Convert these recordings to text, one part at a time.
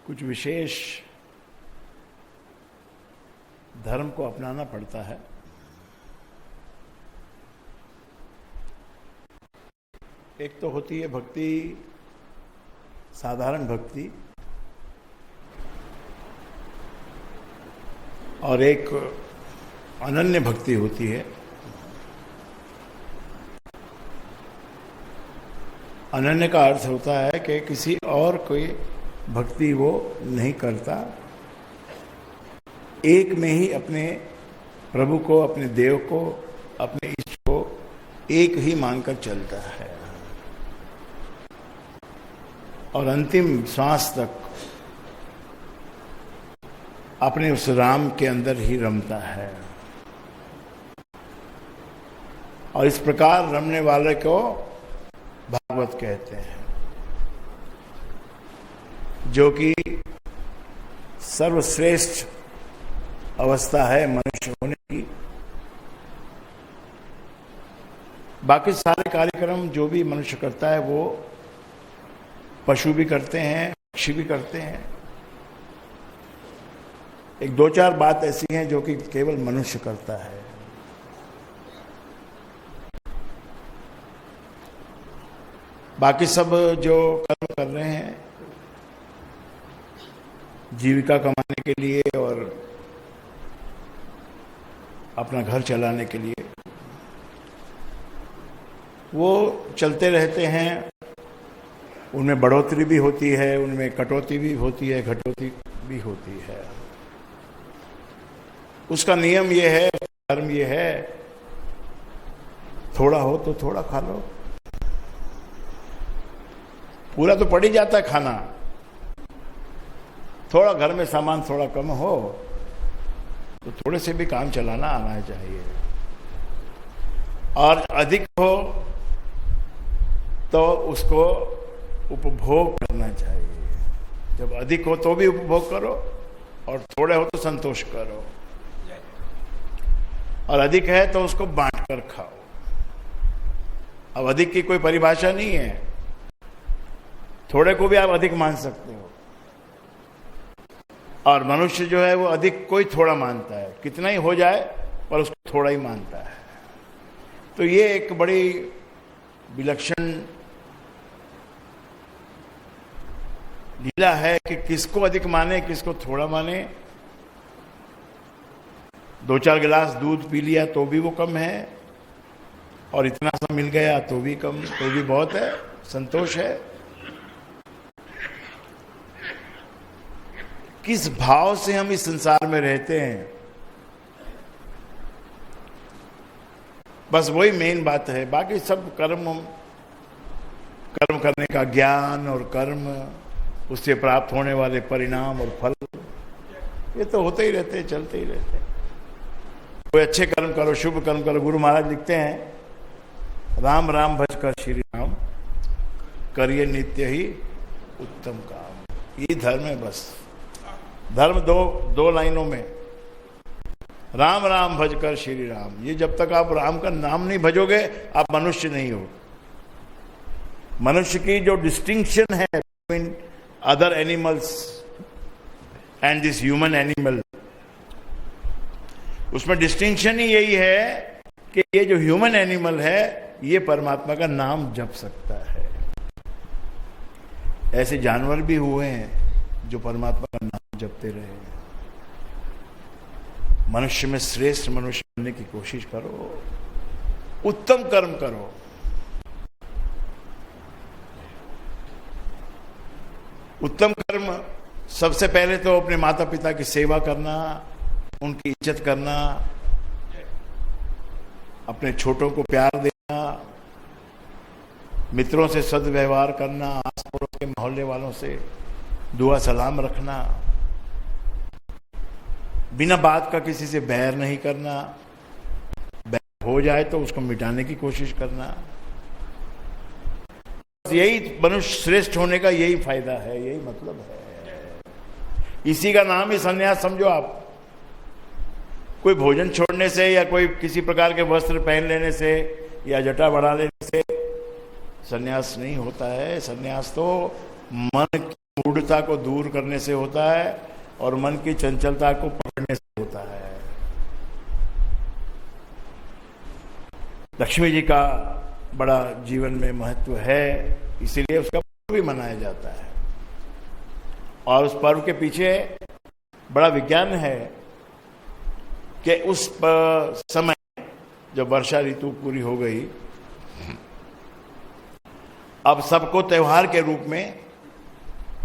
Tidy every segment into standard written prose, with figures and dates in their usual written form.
कुछ विशेष धर्म को अपनाना पड़ता है। एक तो होती है भक्ति, साधारण भक्ति, और एक अनन्य भक्ति होती है। अनन्य का अर्थ होता है कि किसी और कोई भक्ति वो नहीं करता, एक में ही अपने प्रभु को, अपने देव को, अपने इष्ट को एक ही मानकर चलता है और अंतिम श्वास तक अपने उस राम के अंदर ही रमता है। और इस प्रकार रमने वाले को भागवत कहते हैं, जो कि सर्वश्रेष्ठ अवस्था है मनुष्य होने की। बाकी सारे कार्यक्रम जो भी मनुष्य करता है वो पशु भी करते हैं, पक्षी भी करते हैं। एक दो चार बात ऐसी हैं जो कि केवल मनुष्य करता है। बाकी सब जो कर्म कर रहे हैं जीविका कमाने के लिए और अपना घर चलाने के लिए, वो चलते रहते हैं। उनमें बढ़ोतरी भी होती है, उनमें कटौती भी होती है, घटौती भी होती है। उसका नियम ये है, धर्म ये है, थोड़ा हो तो थोड़ा खा लो। पूरा तो पड़ ही जाता है खाना, थोड़ा घर में सामान थोड़ा कम हो तो थोड़े से भी काम चलाना आना चाहिए। और अधिक हो तो उसको उपभोग करना चाहिए। जब अधिक हो तो भी उपभोग करो और थोड़े हो तो संतोष करो, और अधिक है तो उसको बांट कर खाओ। अब अधिक की कोई परिभाषा नहीं है, थोड़े को भी आप अधिक मान सकते हो। और मनुष्य जो है वो अधिक कोई थोड़ा मानता है, कितना ही हो जाए पर उसको थोड़ा ही मानता है। तो ये एक बड़ी विलक्षण लीला है कि किसको अधिक माने, किसको थोड़ा माने। दो चार गिलास दूध पी लिया तो भी वो कम है, और इतना सा मिल गया तो भी कम, तो भी बहुत है, संतोष है। किस भाव से हम इस संसार में रहते हैं, बस वही मेन बात है। बाकी सब कर्म करने का ज्ञान और कर्म, उससे प्राप्त होने वाले परिणाम और फल, ये तो होते ही रहते हैं, चलते ही रहते हैं। कोई अच्छे कर्म करो, शुभ कर्म करो। गुरु महाराज लिखते हैं, राम राम भज कर श्री राम, करिए नित्य ही उत्तम काम। ये धर्म है बस। धर्म दो लाइनों में, राम राम भज कर श्री राम। ये जब तक आप राम का नाम नहीं भजोगे आप मनुष्य नहीं हो। मनुष्य की जो डिस्टिंक्शन है between other animals and this human animal, उसमें डिस्टिंक्शन ही यही है कि ये जो ह्यूमन एनिमल है ये परमात्मा का नाम जप सकता है। ऐसे जानवर भी हुए हैं जो परमात्मा का नाम जपते रहे। मनुष्य में श्रेष्ठ मनुष्य बनने की कोशिश करो, उत्तम कर्म करो। उत्तम कर्म सबसे पहले तो अपने माता पिता की सेवा करना, उनकी इज्जत करना, अपने छोटों को प्यार देना, मित्रों से सद्व्यवहार करना, आस पड़ोस के मोहल्ले वालों से दुआ सलाम रखना, बिना बात का किसी से बैर नहीं करना, बैर हो जाए तो उसको मिटाने की कोशिश करना। यही मनुष्य श्रेष्ठ होने का यही फायदा है, यही मतलब है। इसी का नाम ही संन्यास समझो आप। कोई भोजन छोड़ने से या कोई किसी प्रकार के वस्त्र पहन लेने से या जटा बढ़ा लेने से संन्यास नहीं होता है। संन्यास तो मन मूढ़ता को दूर करने से होता है और मन की चंचलता को पकड़ने से होता है। लक्ष्मी जी का बड़ा जीवन में महत्व है, इसीलिए उसका पर्व भी मनाया जाता है। और उस पर्व के पीछे बड़ा विज्ञान है कि उस समय जब वर्षा ऋतु पूरी हो गई, अब सबको त्योहार के रूप में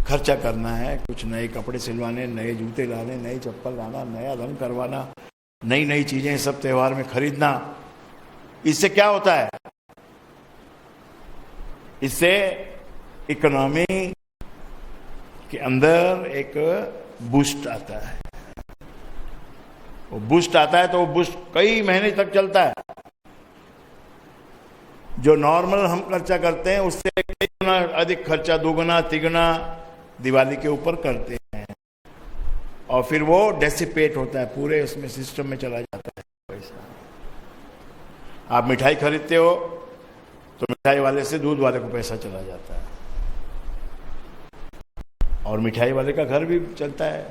खर्चा करना है, कुछ नए कपड़े सिलवाने, नए जूते लाने, नई चप्पल लाना, नया रंग करवाना, नई नई चीजें सब त्योहार में खरीदना। इससे क्या होता है? इससे इकोनॉमी के अंदर एक बूस्ट आता है। वो बूस्ट आता है तो वो बूस्ट कई महीने तक चलता है। जो नॉर्मल हम खर्चा करते हैं उससे कई गुना अधिक खर्चा, दुगुना तिगुना दिवाली के ऊपर करते हैं, और फिर वो डेसिपेट होता है, पूरे उसमें सिस्टम में चला जाता है पैसा। आप मिठाई खरीदते हो तो मिठाई वाले से दूध वाले को पैसा चला जाता है, और मिठाई वाले का घर भी चलता है,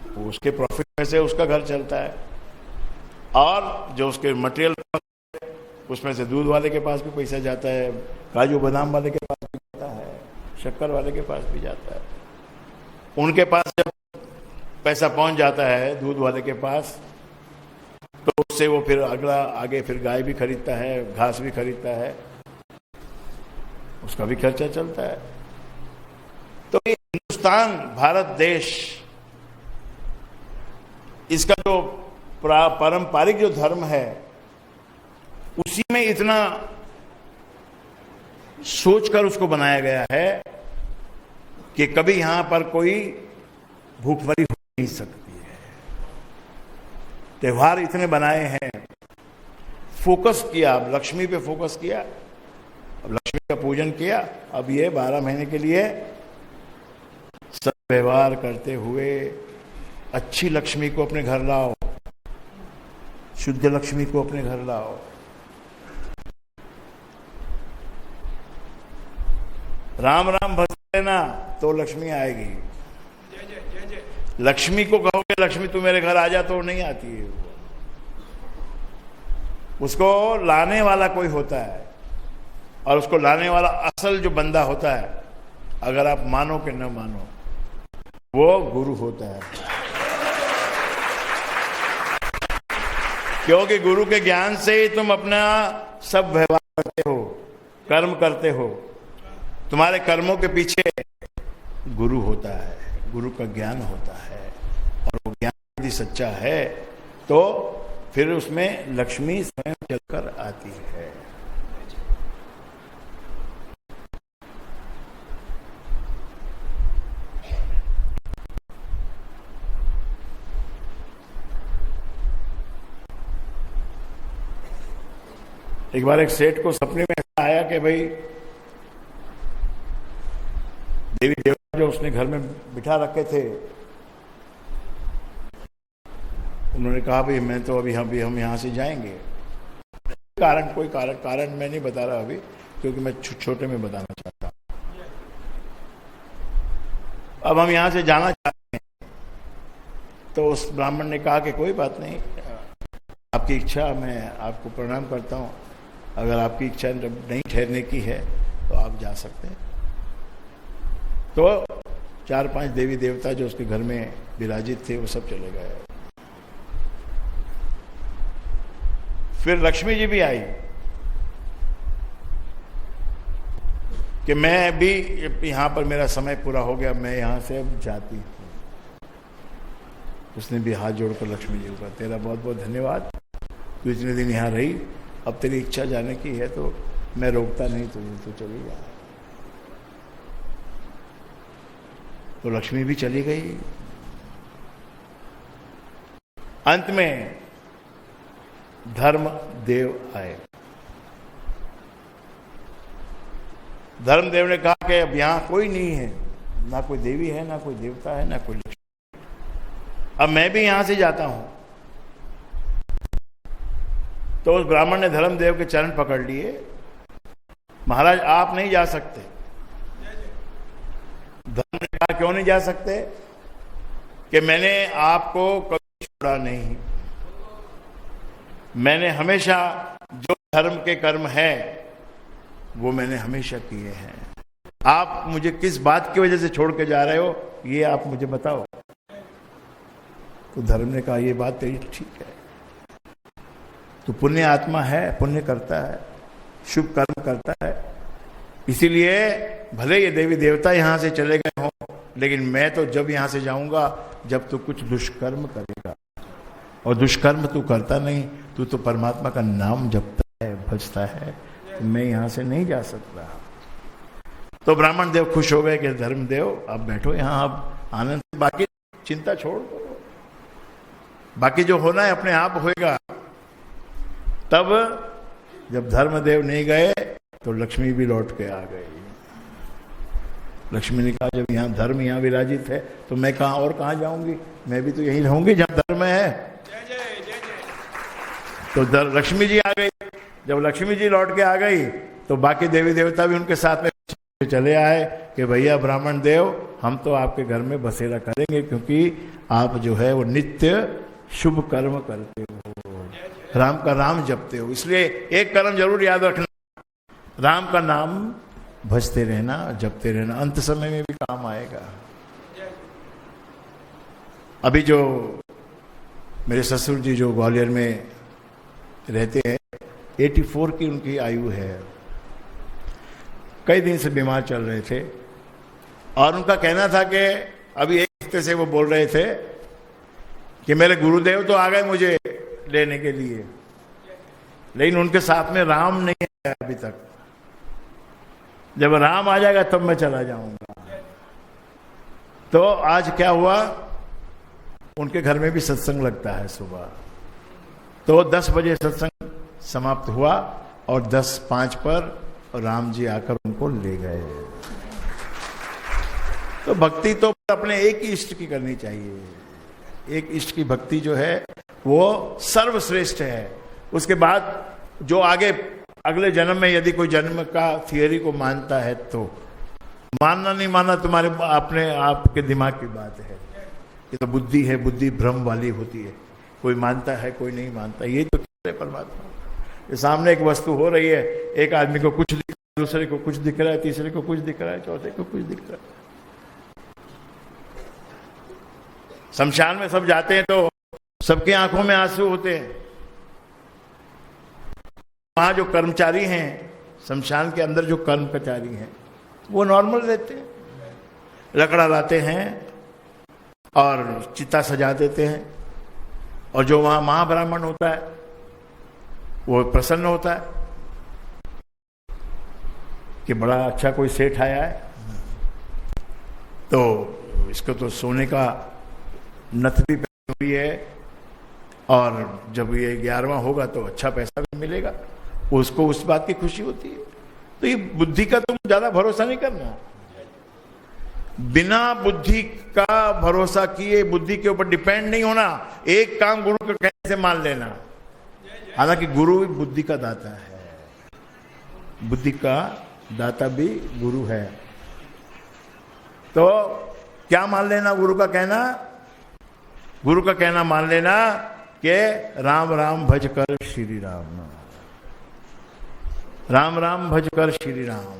वो उसके प्रॉफिट में से उसका घर चलता है, और जो उसके मटेरियल उसमें से दूध वाले के पास भी पैसा जाता है, काजू बादाम वाले के पास भी जाता है, शक्कर वाले के पास भी जाता है। उनके पास जब पैसा पहुंच जाता है दूध वाले के पास, तो उससे वो फिर अगला आगे फिर गाय भी खरीदता है, घास भी खरीदता है, उसका भी खर्चा चलता है। तो ये हिंदुस्तान, भारत देश, इसका जो पारंपरिक जो धर्म है उसी में इतना सोचकर उसको बनाया गया है कि कभी यहां पर कोई भूखमरी हो नहीं सकती है। त्योहार इतने बनाए हैं, फोकस किया, अब लक्ष्मी पे फोकस किया, अब लक्ष्मी का पूजन किया। अब ये 12 महीने के लिए सद्व्यवहार करते हुए अच्छी लक्ष्मी को अपने घर लाओ, शुद्ध लक्ष्मी को अपने घर लाओ। राम राम भज लेना तो लक्ष्मी आएगी। जय जय जय जय। लक्ष्मी को कहोगे लक्ष्मी तू मेरे घर आ जा, तो नहीं आती है। उसको लाने वाला कोई होता है, और उसको लाने वाला असल जो बंदा होता है, अगर आप मानो कि न मानो, वो गुरु होता है। क्योंकि गुरु के ज्ञान से ही तुम अपना सब व्यवहार करते हो, कर्म करते हो। तुम्हारे कर्मों के पीछे गुरु होता है, गुरु का ज्ञान होता है, और वो ज्ञान यदि सच्चा है तो फिर उसमें लक्ष्मी स्वयं चलकर आती है। एक बार एक सेठ को सपने में ऐसा आया कि भाई देवी देवता जो उसने घर में बिठा रखे थे, उन्होंने कहा भाई मैं तो अभी हम यहाँ से जाएंगे। कोई कारण मैं नहीं बता रहा अभी, क्योंकि मैं छोटे में बताना चाहता हूँ। अब हम यहाँ से जाना चाहते हैं। तो उस ब्राह्मण ने कहा कि कोई बात नहीं, आपकी इच्छा, मैं आपको प्रणाम करता हूँ, अगर आपकी इच्छा नहीं ठहरने की है तो आप जा सकते हैं। तो 4-5 देवी देवता जो उसके घर में विराजित थे वो सब चले गए। फिर लक्ष्मी जी भी आई कि मैं भी यहां पर, मेरा समय पूरा हो गया, मैं यहां से अब जाती हूं। उसने भी हाथ जोड़कर लक्ष्मी जी को कहा, तेरा बहुत बहुत धन्यवाद, तू इतने दिन यहां रही, अब तेरी इच्छा जाने की है तो मैं रोकता नहीं तुझे, तो चली जा। तो लक्ष्मी भी चली गई। अंत में धर्मदेव आए। धर्मदेव ने कहा कि अब यहां कोई नहीं है, ना कोई देवी है, ना कोई देवता है, ना कोई लक्ष्मी, अब मैं भी यहां से जाता हूं। तो उस ब्राह्मण ने धर्मदेव के चरण पकड़ लिए, महाराज आप नहीं जा सकते, धर्म ने कहा क्यों नहीं जा सकते? कि मैंने आपको कभी छोड़ा नहीं, मैंने हमेशा जो धर्म के कर्म है वो मैंने हमेशा किए हैं। आप मुझे किस बात की वजह से छोड़ के जा रहे हो, ये आप मुझे बताओ। तो धर्म ने कहा ये बात तेरी ठीक है, तो पुण्य आत्मा है, पुण्य करता है, शुभ कर्म करता है, इसीलिए भले ये देवी देवता यहां से चले गए हों, लेकिन मैं तो जब यहां से जाऊंगा जब तू कुछ दुष्कर्म करेगा, और दुष्कर्म तू करता नहीं, तू तो परमात्मा का नाम जपता है, भजता है, तो मैं यहां से नहीं जा सकता। तो ब्राह्मण देव खुश हो गए कि धर्मदेव आप बैठो यहां, आप आनंद, बाकी चिंता छोड़ दो, बाकी जो होना है अपने आप होएगा। तब जब धर्मदेव नहीं गए तो लक्ष्मी भी लौट के आ गई। लक्ष्मी ने कहा जब यहाँ धर्म यहाँ विराजित है तो मैं कहाँ और कहाँ जाऊंगी, मैं भी तो यहीं रहूंगी जहाँ धर्म है। तो लक्ष्मी जी आ गई। जब लक्ष्मी जी लौट के आ गई तो बाकी देवी देवता भी उनके साथ में चले आए कि भैया ब्राह्मण देव, हम तो आपके घर में बसेरा करेंगे, क्योंकि आप जो है वो नित्य शुभ कर्म करते हो, राम का नाम जपते हो, इसलिए एक कर्म जरूर याद रखना, राम का नाम भजते रहना, जपते रहना, अंत समय में भी काम आएगा। अभी जो मेरे ससुर जी जो ग्वालियर में रहते हैं, 84 की उनकी आयु है, कई दिन से बीमार चल रहे थे, और उनका कहना था कि अभी एक हफ्ते से वो बोल रहे थे कि मेरे गुरुदेव तो आ गए मुझे लेने के लिए, लेकिन उनके साथ में राम नहीं आया अभी तक, जब राम आ जाएगा तब मैं चला जाऊंगा। तो आज क्या हुआ, उनके घर में भी सत्संग लगता है सुबह, तो 10 बजे सत्संग समाप्त हुआ और 10:05 पर राम जी आकर उनको ले गए। तो भक्ति तो अपने एक ही इष्ट की करनी चाहिए, एक इष्ट की भक्ति जो है वो सर्वश्रेष्ठ है। उसके बाद जो आगे अगले जन्म में यदि कोई जन्म का थियरी को मानता है तो मानना नहीं मानना तुम्हारे अपने आपके दिमाग की बात है, ये तो बुद्धि है, बुद्धि भ्रम वाली होती है, कोई मानता है कोई नहीं मानता। ये तो है परमात्मा, ये सामने एक वस्तु हो रही है, एक आदमी को कुछ दिख रहा है, दूसरे को कुछ दिख रहा है, तीसरे को कुछ दिख रहा है, चौथे को कुछ दिख रहा है। शमशान में सब जाते हैं तो सबकी आंखों में आंसू होते हैं। वहां जो कर्मचारी हैं, शमशान के अंदर जो कर्मचारी हैं, वो नॉर्मल रहते हैं, लकड़ा लाते हैं और चिता सजा देते हैं, और जो वहां महाब्राह्मण होता है वो प्रसन्न होता है कि बड़ा अच्छा कोई सेठ आया है, तो इसको तो सोने का नथ भी पहनी हुई है, और जब ये 11वां होगा तो अच्छा पैसा भी मिलेगा, उसको उस बात की खुशी होती है। तो ये बुद्धि का तुम ज्यादा भरोसा नहीं करना, बिना बुद्धि का भरोसा किए, बुद्धि के ऊपर डिपेंड नहीं होना, एक काम गुरु के कहने से मान लेना। हालांकि गुरु बुद्धि का दाता है, बुद्धि का दाता भी गुरु है, तो क्या मान लेना गुरु का कहना? गुरु का कहना मान लेना कि राम राम भज कर श्री राम, राम राम भज कर श्री राम,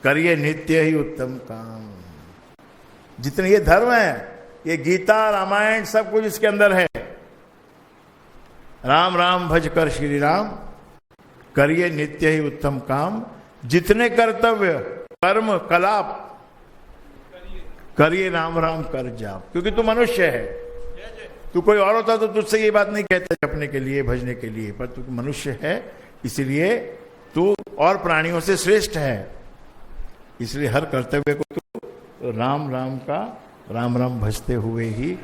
करिए नित्य ही उत्तम काम। जितने ये धर्म है, ये गीता रामायण सब कुछ इसके अंदर है। राम राम भज कर श्री राम, करिए नित्य ही उत्तम काम, जितने कर्तव्य कर्म कलाप करिए राम राम कर जाप। क्योंकि तू मनुष्य है, तू कोई और होता तो तुझसे ये बात नहीं कहता जपने के लिए भजने के लिए, पर तू मनुष्य है, इसलिए तू और प्राणियों से श्रेष्ठ है, इसलिए हर कर्तव्य को तू राम राम का राम राम भजते हुए ही।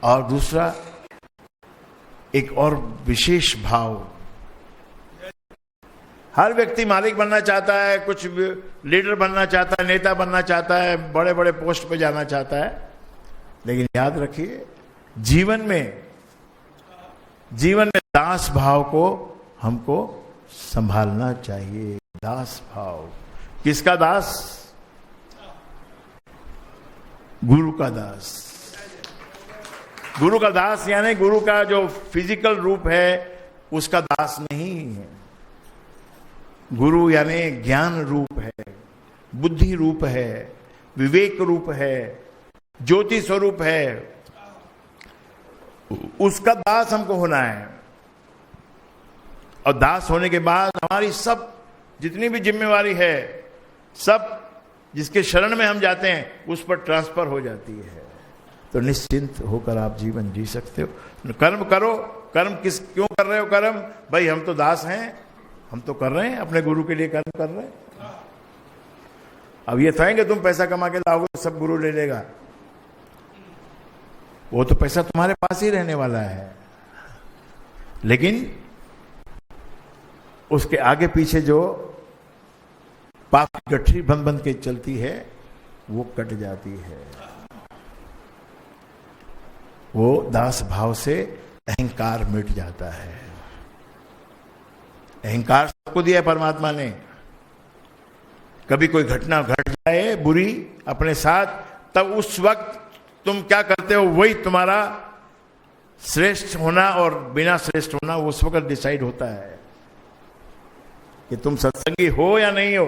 और दूसरा एक और विशेष भाव, हर व्यक्ति मालिक बनना चाहता है, कुछ लीडर बनना चाहता है, नेता बनना चाहता है, बड़े बड़े पोस्ट पे जाना चाहता है, लेकिन याद रखिए जीवन में दास भाव को हमको संभालना चाहिए। दास भाव, किसका दास? गुरु का दास। गुरु का दास यानी गुरु का जो फिजिकल रूप है उसका दास नहीं है। गुरु यानी ज्ञान रूप है, बुद्धि रूप है, विवेक रूप है, ज्योति स्वरूप है, उसका दास हमको होना है। और दास होने के बाद हमारी सब जितनी भी जिम्मेवारी है, सब जिसके शरण में हम जाते हैं उस पर ट्रांसफर हो जाती है। तो निश्चिंत होकर आप जीवन जी सकते हो। कर्म करो। कर्म क्यों कर रहे हो कर्म? भाई हम तो दास हैं, हम तो कर रहे हैं, अपने गुरु के लिए कर्म कर रहे हैं। अब ये था कि तुम पैसा कमा के लाओगे सब गुरु ले लेगा, वो तो पैसा तुम्हारे पास ही रहने वाला है, लेकिन उसके आगे पीछे जो पाप की गठरी बंध बंध के चलती है वो कट जाती है। वो दास भाव से अहंकार मिट जाता है। अहंकार सबको दिया है परमात्मा ने। कभी कोई घटना घट जाए बुरी अपने साथ, तब उस वक्त तुम क्या करते हो वही तुम्हारा श्रेष्ठ होना और बिना श्रेष्ठ होना उस वक्त डिसाइड होता है कि तुम सत्संगी हो या नहीं हो।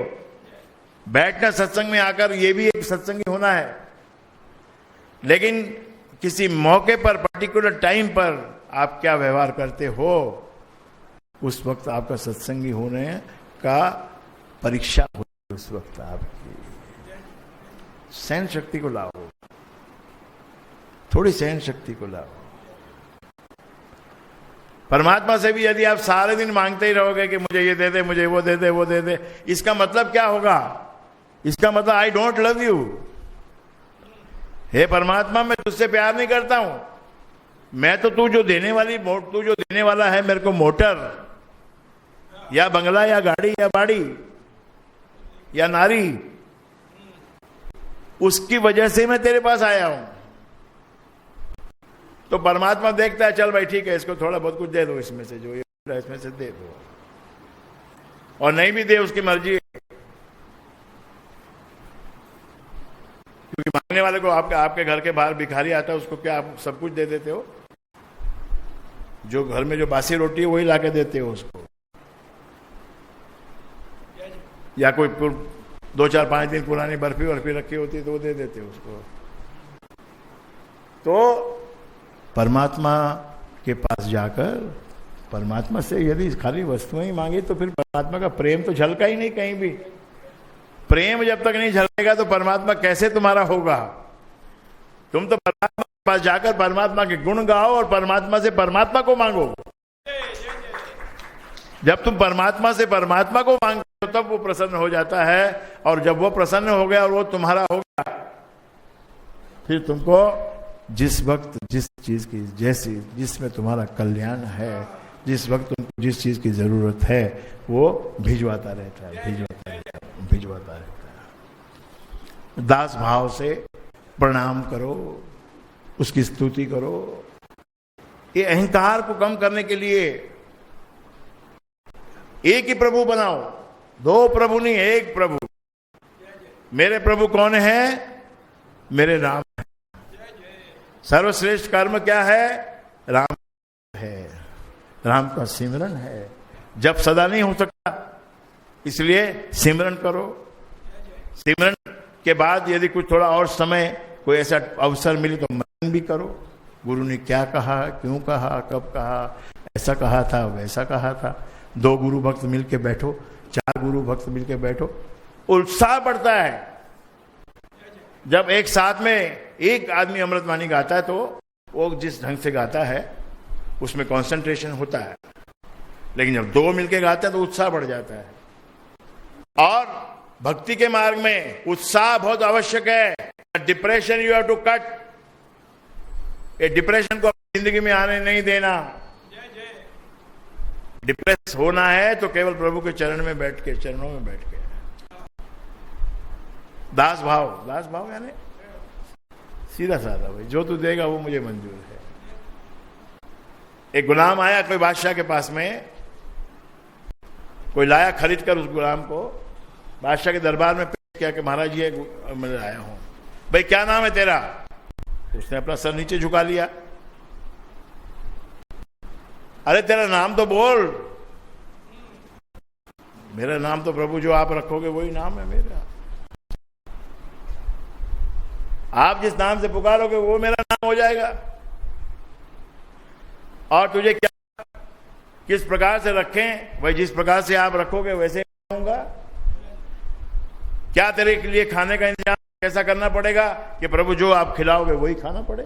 बैठना सत्संग में आकर ये भी एक सत्संगी होना है, लेकिन किसी मौके पर पर्टिकुलर टाइम पर आप क्या व्यवहार करते हो उस वक्त आपका सत्संगी होने का परीक्षा हो। उस वक्त आपकी सहन शक्ति को लाओ, थोड़ी सहन शक्ति को लाओ। परमात्मा से भी यदि आप सारे दिन मांगते ही रहोगे कि मुझे ये दे दे, मुझे वो दे दे, वो दे दे, इसका मतलब क्या होगा? इसका मतलब आई डोंट लव यू। हे परमात्मा, मैं तुझसे प्यार नहीं करता हूं। मैं तो तू जो देने वाला है मेरे को मोटर या बंगला या गाड़ी या बाड़ी या नारी, उसकी वजह से मैं तेरे पास आया हूं। तो परमात्मा देखता है, चल भाई ठीक है, इसको थोड़ा बहुत कुछ दे दो, इसमें से जो ये इसमें से दे दो, और नहीं भी दे उसकी मर्जी है। क्योंकि मांगने वाले को आपके घर के बाहर भिखारी आता है, उसको क्या आप सब कुछ दे देते हो? जो घर में जो बासी रोटी है वही लाके देते हो उसको, या कोई 2-4-5 दिन पुरानी बर्फी रखी होती है तो वो दे देते हो उसको। तो परमात्मा के पास जाकर परमात्मा से यदि खाली वस्तुएं ही मांगी तो फिर परमात्मा का प्रेम तो झलका ही नहीं कहीं भी। प्रेम जब तक नहीं झलकेगा तो परमात्मा कैसे तुम्हारा होगा? तुम तो परमात्मा के पास जाकर परमात्मा के गुण गाओ और परमात्मा से परमात्मा को मांगो। जब तुम परमात्मा से परमात्मा को मांगते हो तब वो प्रसन्न हो जाता है, और जब वो प्रसन्न हो गया और वो तुम्हारा हो गया, फिर तुमको जिस वक्त जिस चीज की जिसमें तुम्हारा कल्याण है, जिस वक्त तुमको जिस चीज की जरूरत है वो भिजवाता रहता है। दास भाव से प्रणाम करो, उसकी स्तुति करो। ये अहंकार को कम करने के लिए एक ही प्रभु बनाओ, 2 प्रभु नहीं, एक प्रभु। मेरे प्रभु कौन है? मेरे राम है। सर्वश्रेष्ठ कर्म क्या है? राम है, राम का सिमरन है। जब सदा नहीं हो सकता, इसलिए सिमरन करो। सिमरन के बाद यदि कुछ थोड़ा और समय कोई ऐसा अवसर मिले तो मनन भी करो। गुरु ने क्या कहा, क्यों कहा, कब कहा, ऐसा कहा था, वैसा कहा था। 2 गुरु भक्त मिलके बैठो, 4 गुरु भक्त मिलके बैठो, उत्साह बढ़ता है। जब एक साथ में एक आदमी अमृतवाणी गाता है तो वो जिस ढंग से गाता है उसमें कंसंट्रेशन होता है, लेकिन जब 2 मिलके गाते हैं तो उत्साह बढ़ जाता है। और भक्ति के मार्ग में उत्साह बहुत आवश्यक है। Depression you have to cut. ये डिप्रेशन को अपनी जिंदगी में आने नहीं देना। डिप्रेस होना है तो केवल प्रभु के चरणों में बैठ के दास भाव यानी सीधा साधा, भाई जो तू देगा वो मुझे मंजूर है। एक गुलाम आया कोई बादशाह के पास में, कोई लाया खरीद कर उस गुलाम को, बादशाह के दरबार में पेश किया कि महाराज ये मैं आया हूं। भाई क्या नाम है तेरा? उसने अपना सर नीचे झुका लिया। अरे तेरा नाम तो बोल। मेरा नाम तो प्रभु जो आप रखोगे वही नाम है मेरा। आप जिस नाम से पुकारोगे वो मेरा नाम हो जाएगा। और तुझे क्या किस प्रकार से रखें, वही जिस प्रकार से आप रखोगे वैसे होगा। क्या तेरे के लिए खाने का इंतजाम कैसा करना पड़ेगा कि प्रभु जो आप खिलाओगे वही खाना पड़े?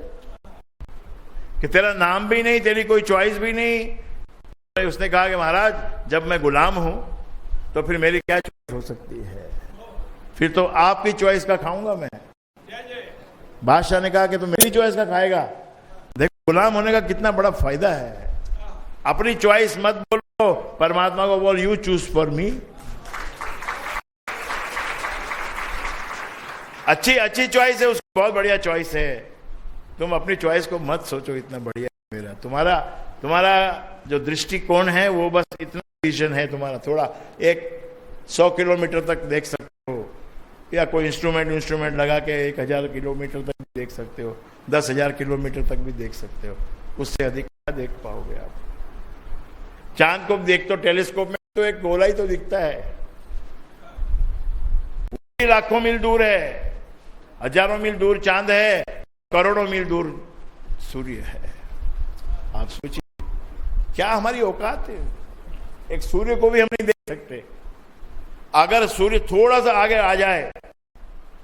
कि तेरा नाम भी नहीं, तेरी कोई चॉइस भी नहीं। उसने कहा कि महाराज जब मैं गुलाम हूं तो फिर मेरी क्या चॉइस हो सकती है? फिर तो आपकी चॉइस का खाऊंगा मैं। बादशाह ने कहा कि तो मेरी चॉइस का खाएगा। देखो गुलाम होने का कितना बड़ा फायदा है। अपनी चॉइस मत बोलो, परमात्मा को बोल यू चूज फॉर मी। अच्छी चॉइस है, उसकी बहुत बढ़िया चॉइस है। तुम अपनी चॉइस को मत सोचो इतना बढ़िया मेरा। तुम्हारा जो दृष्टिकोण है वो बस इतना विजन है तुम्हारा, थोड़ा 100 किलोमीटर तक देख सकते हो, या कोई इंस्ट्रूमेंट लगा के 1000 किलोमीटर तक भी देख सकते हो, 10,000 किलोमीटर तक भी देख सकते हो। उससे अधिक क्या देख पाओगे आप? चांद को देख तो टेलीस्कोप में तो एक गोला ही तो दिखता है, लाखों मील दूर है, हजारों मील दूर चांद है, करोड़ों मील दूर सूर्य है। आप सोचिए क्या हमारी औकात है। एक सूर्य को भी हम नहीं देख सकते। अगर सूर्य थोड़ा सा आगे आ जाए,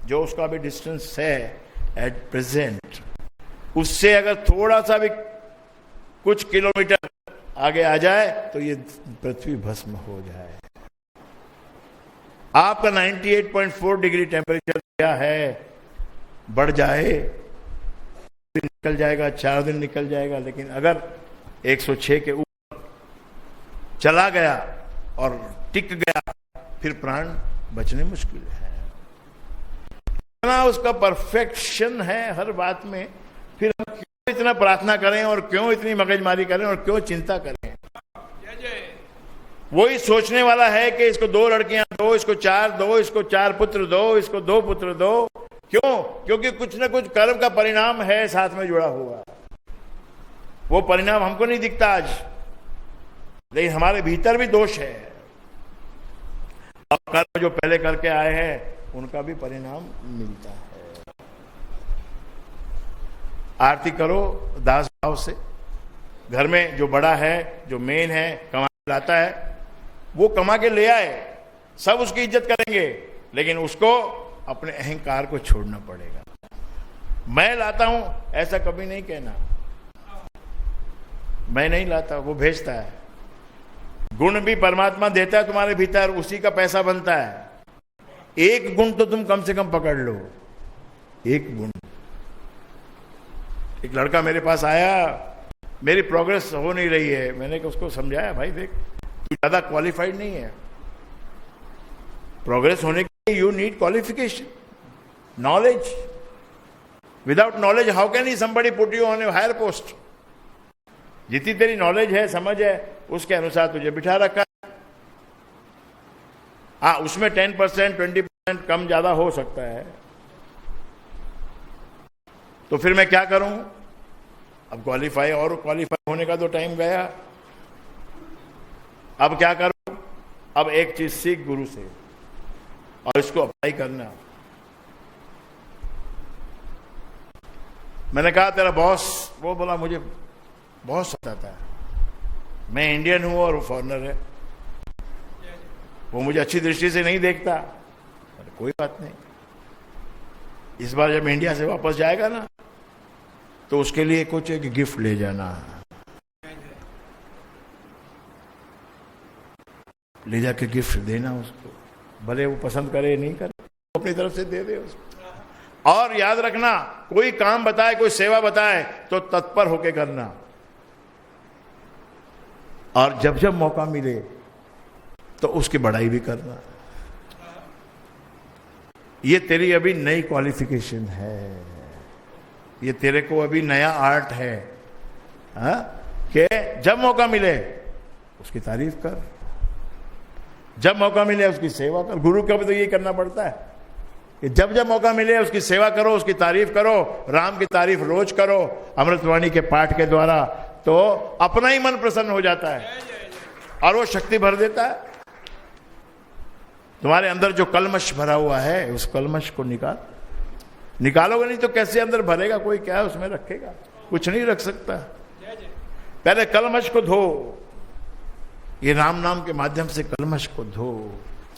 जो उसका भी डिस्टेंस है एट प्रेजेंट, उससे अगर थोड़ा सा भी कुछ किलोमीटर आगे आ जाए तो ये पृथ्वी भस्म हो जाए। आपका 98.4 डिग्री टेम्परेचर क्या है, बढ़ जाए निकल जाएगा, 4 दिन निकल जाएगा। लेकिन अगर 106 के ऊपर चला गया और टिक गया, फिर प्राण बचने मुश्किल है। इतना उसका परफेक्शन है हर बात में। फिर हम क्यों इतना प्रार्थना करें और क्यों इतनी मगजमारी करें और क्यों चिंता करें? वही सोचने वाला है कि इसको 2 लड़कियां दो, इसको 4 दो, इसको 4 पुत्र दो, इसको 2 पुत्र दो। क्यों? क्योंकि कुछ ना कुछ कर्म का परिणाम है साथ में जुड़ा हुआ। वो परिणाम हमको नहीं दिखता आज, लेकिन हमारे भीतर भी दोष है। अब कर्म जो पहले करके आए हैं उनका भी परिणाम मिलता है। आरती करो दास भाव से। घर में जो बड़ा है, जो मेन है, कमा लाता है, वो कमा के ले आए, सब उसकी इज्जत करेंगे, लेकिन उसको अपने अहंकार को छोड़ना पड़ेगा। मैं लाता हूं ऐसा कभी नहीं कहना। मैं नहीं लाता, वो भेजता है। गुण भी परमात्मा देता है तुम्हारे भीतर, उसी का पैसा बनता है। एक गुण तो तुम कम से कम पकड़ लो, एक गुण। एक लड़का मेरे पास आया, मेरी प्रोग्रेस हो नहीं रही है। मैंने उसको समझाया, भाई देख तू ज्यादा क्वालिफाइड नहीं है, प्रोग्रेस होने के लिए you need qualification, knowledge. Without knowledge how can somebody put you on a higher post? जितनी तेरी नॉलेज है, समझ है, उसके अनुसार तुझे बिठा रखा है। हाँ, उसमें 10% 20% कम ज्यादा हो सकता है। तो फिर मैं क्या करूं? अब क्वालिफाई होने का तो टाइम गया। अब क्या करूं? अब एक चीज सीख गुरु से और इसको अप्लाई करना। मैंने कहा तेरा बॉस, वो बोला मुझे बहुत सताता है, मैं इंडियन हूं और वो फॉरेनर है, वो मुझे अच्छी दृष्टि से नहीं देखता। कोई बात नहीं, इस बार जब इंडिया से वापस जाएगा ना तो उसके लिए कुछ एक गिफ्ट ले जाना, ले जाके गिफ्ट देना उसको, भले वो पसंद करे नहीं करे, अपनी तरफ से दे दे उसको। और याद रखना, कोई काम बताए, कोई सेवा बताए तो तत्पर होके करना, और जब जब मौका मिले तो उसकी बड़ाई भी करना। ये तेरी अभी नई क्वालिफिकेशन है, ये तेरे को अभी नया आर्ट है, हाँ? कि जब मौका मिले उसकी तारीफ कर। जब मौका मिले उसकी सेवा कर। गुरु का भी तो यही करना पड़ता है कि जब जब मौका मिले उसकी सेवा करो, उसकी तारीफ करो, राम की तारीफ रोज करो अमृतवाणी के पाठ के द्वारा, तो अपना ही मन प्रसन्न हो जाता है और वो शक्ति भर देता है। तुम्हारे अंदर जो कलमश भरा हुआ है उस कलमश को निकालोगे नहीं तो कैसे अंदर भरेगा? कोई क्या उसमें रखेगा? कुछ नहीं रख सकता। पहले कलमश को धो, ये राम नाम के माध्यम से कलमश को धो।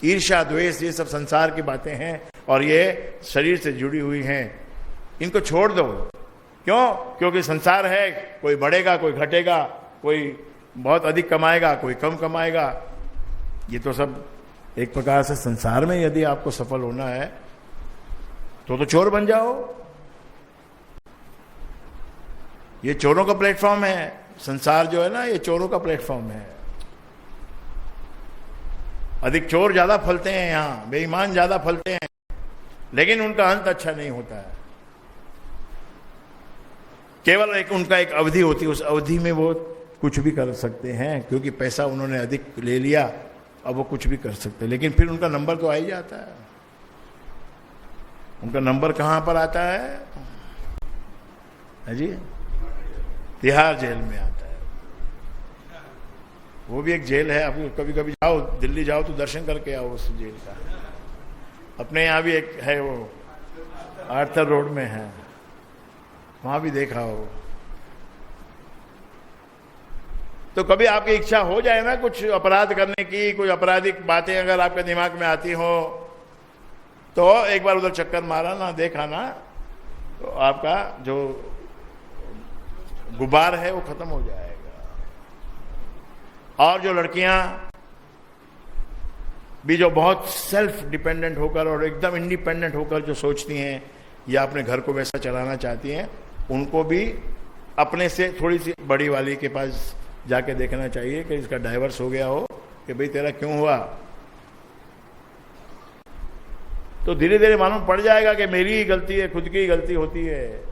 ईर्ष्या द्वेष ये सब संसार की बातें हैं और ये शरीर से जुड़ी हुई हैं, इनको छोड़ दो। क्यों? क्योंकि संसार है, कोई बढ़ेगा कोई घटेगा, कोई बहुत अधिक कमाएगा कोई कम कमाएगा। ये तो सब एक प्रकार से संसार में यदि आपको सफल होना है तो चोर बन जाओ। ये चोरों का प्लेटफॉर्म है, संसार जो है ना ये चोरों का प्लेटफॉर्म है। अधिक चोर ज्यादा फलते हैं, यहां बेईमान ज्यादा फलते हैं, लेकिन उनका अंत अच्छा नहीं होता है। केवल उनका एक अवधि होती है, उस अवधि में वो कुछ भी कर सकते हैं क्योंकि पैसा उन्होंने अधिक ले लिया, अब वो कुछ भी कर सकते हैं, लेकिन फिर उनका नंबर तो आ ही जाता है। उनका नंबर कहां पर आता है जी? तिहाड़ जेल में आता है। वो भी एक जेल है। आप कभी कभी जाओ, दिल्ली जाओ तो दर्शन करके आओ उस जेल का। अपने यहाँ भी एक है, वो आर्थर रोड में है, वहां भी देखा हो। तो कभी आपकी इच्छा हो जाए ना कुछ अपराध करने की, कुछ आपराधिक बातें अगर आपके दिमाग में आती हो तो एक बार उधर चक्कर मारा ना, देखा ना, तो आपका जो गुबार है वो खत्म हो जाएगा। और जो लड़कियां भी जो बहुत सेल्फ डिपेंडेंट होकर और एकदम इंडिपेंडेंट होकर जो सोचती हैं या अपने घर को वैसा चलाना चाहती हैं, उनको भी अपने से थोड़ी सी बड़ी वाली के पास जाके देखना चाहिए कि इसका डाइवर्स हो गया हो, कि भाई तेरा क्यों हुआ। तो धीरे धीरे मालूम पड़ जाएगा कि मेरी ही गलती है, खुद की ही गलती होती है।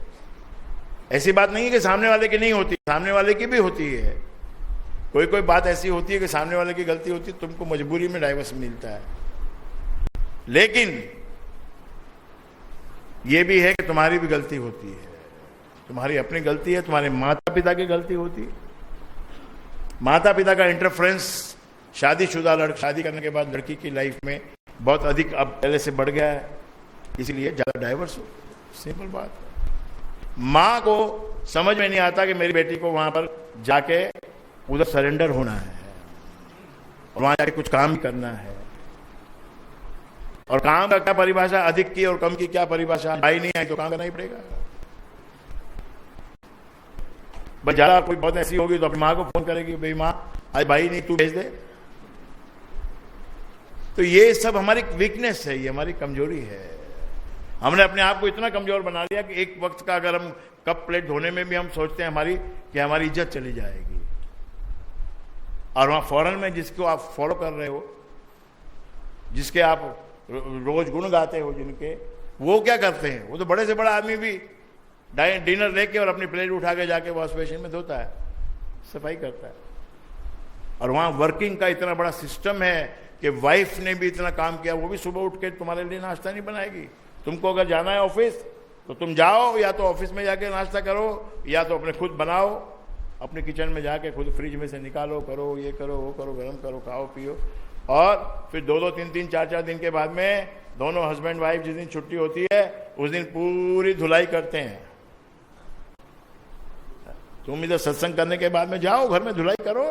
ऐसी बात नहीं है कि सामने वाले की नहीं होती, सामने वाले की भी होती है। कोई कोई बात ऐसी होती है कि सामने वाले की गलती होती है, तुमको मजबूरी में डाइवर्स मिलता है। लेकिन यह भी है कि तुम्हारी भी गलती होती है, तुम्हारी अपनी गलती है, तुम्हारे माता पिता की गलती होती है। माता पिता का इंटरफेरेंस शादीशुदा शादी करने के बाद लड़की की लाइफ में बहुत अधिक अब पहले से बढ़ गया है, इसलिए ज्यादा डाइवर्स हो। सिंपल बात। माँ को समझ में नहीं आता कि मेरी बेटी को वहां पर जाके उधर सरेंडर होना है और वहां जाके कुछ काम करना है। और काम का क्या परिभाषा, अधिक की और कम की क्या परिभाषा? भाई नहीं आई तो काम करना ही पड़ेगा। बस ज्यादा कोई बहुत ऐसी होगी तो अपनी माँ को फोन करेगी, भाई माँ आज भाई नहीं, तू भेज दे। तो ये सब हमारी वीकनेस है, ये हमारी कमजोरी है। हमने अपने आप को इतना कमजोर बना लिया कि एक वक्त का अगर हम कप प्लेट धोने में भी हम सोचते हैं हमारी इज्जत चली जाएगी। और वहां फॉरेन में जिसको आप फॉलो कर रहे हो, जिसके आप रोज गुण गाते हो जिनके, वो क्या करते हैं? वो तो बड़े से बड़ा आदमी भी डिनर लेके और अपनी प्लेट उठा के जाके वॉश बेसिन में धोता है, सफाई करता है। और वहां वर्किंग का इतना बड़ा सिस्टम है कि वाइफ ने भी इतना काम किया, वो भी सुबह उठ के तुम्हारे लिए नाश्ता नहीं बनाएगी। तुमको अगर जाना है ऑफिस तो तुम जाओ, या तो ऑफिस में जाके नाश्ता करो, या तो अपने खुद बनाओ, अपने किचन में जाके खुद फ्रिज में से निकालो, करो, ये करो, वो करो, गर्म करो, खाओ पियो। और फिर 2-2, 3-3, 4-4 दिन के बाद में दोनों हस्बैंड वाइफ जिस दिन छुट्टी होती है उस दिन पूरी धुलाई करते हैं। तुम इधर सत्संग करने के बाद में जाओ घर में धुलाई करो।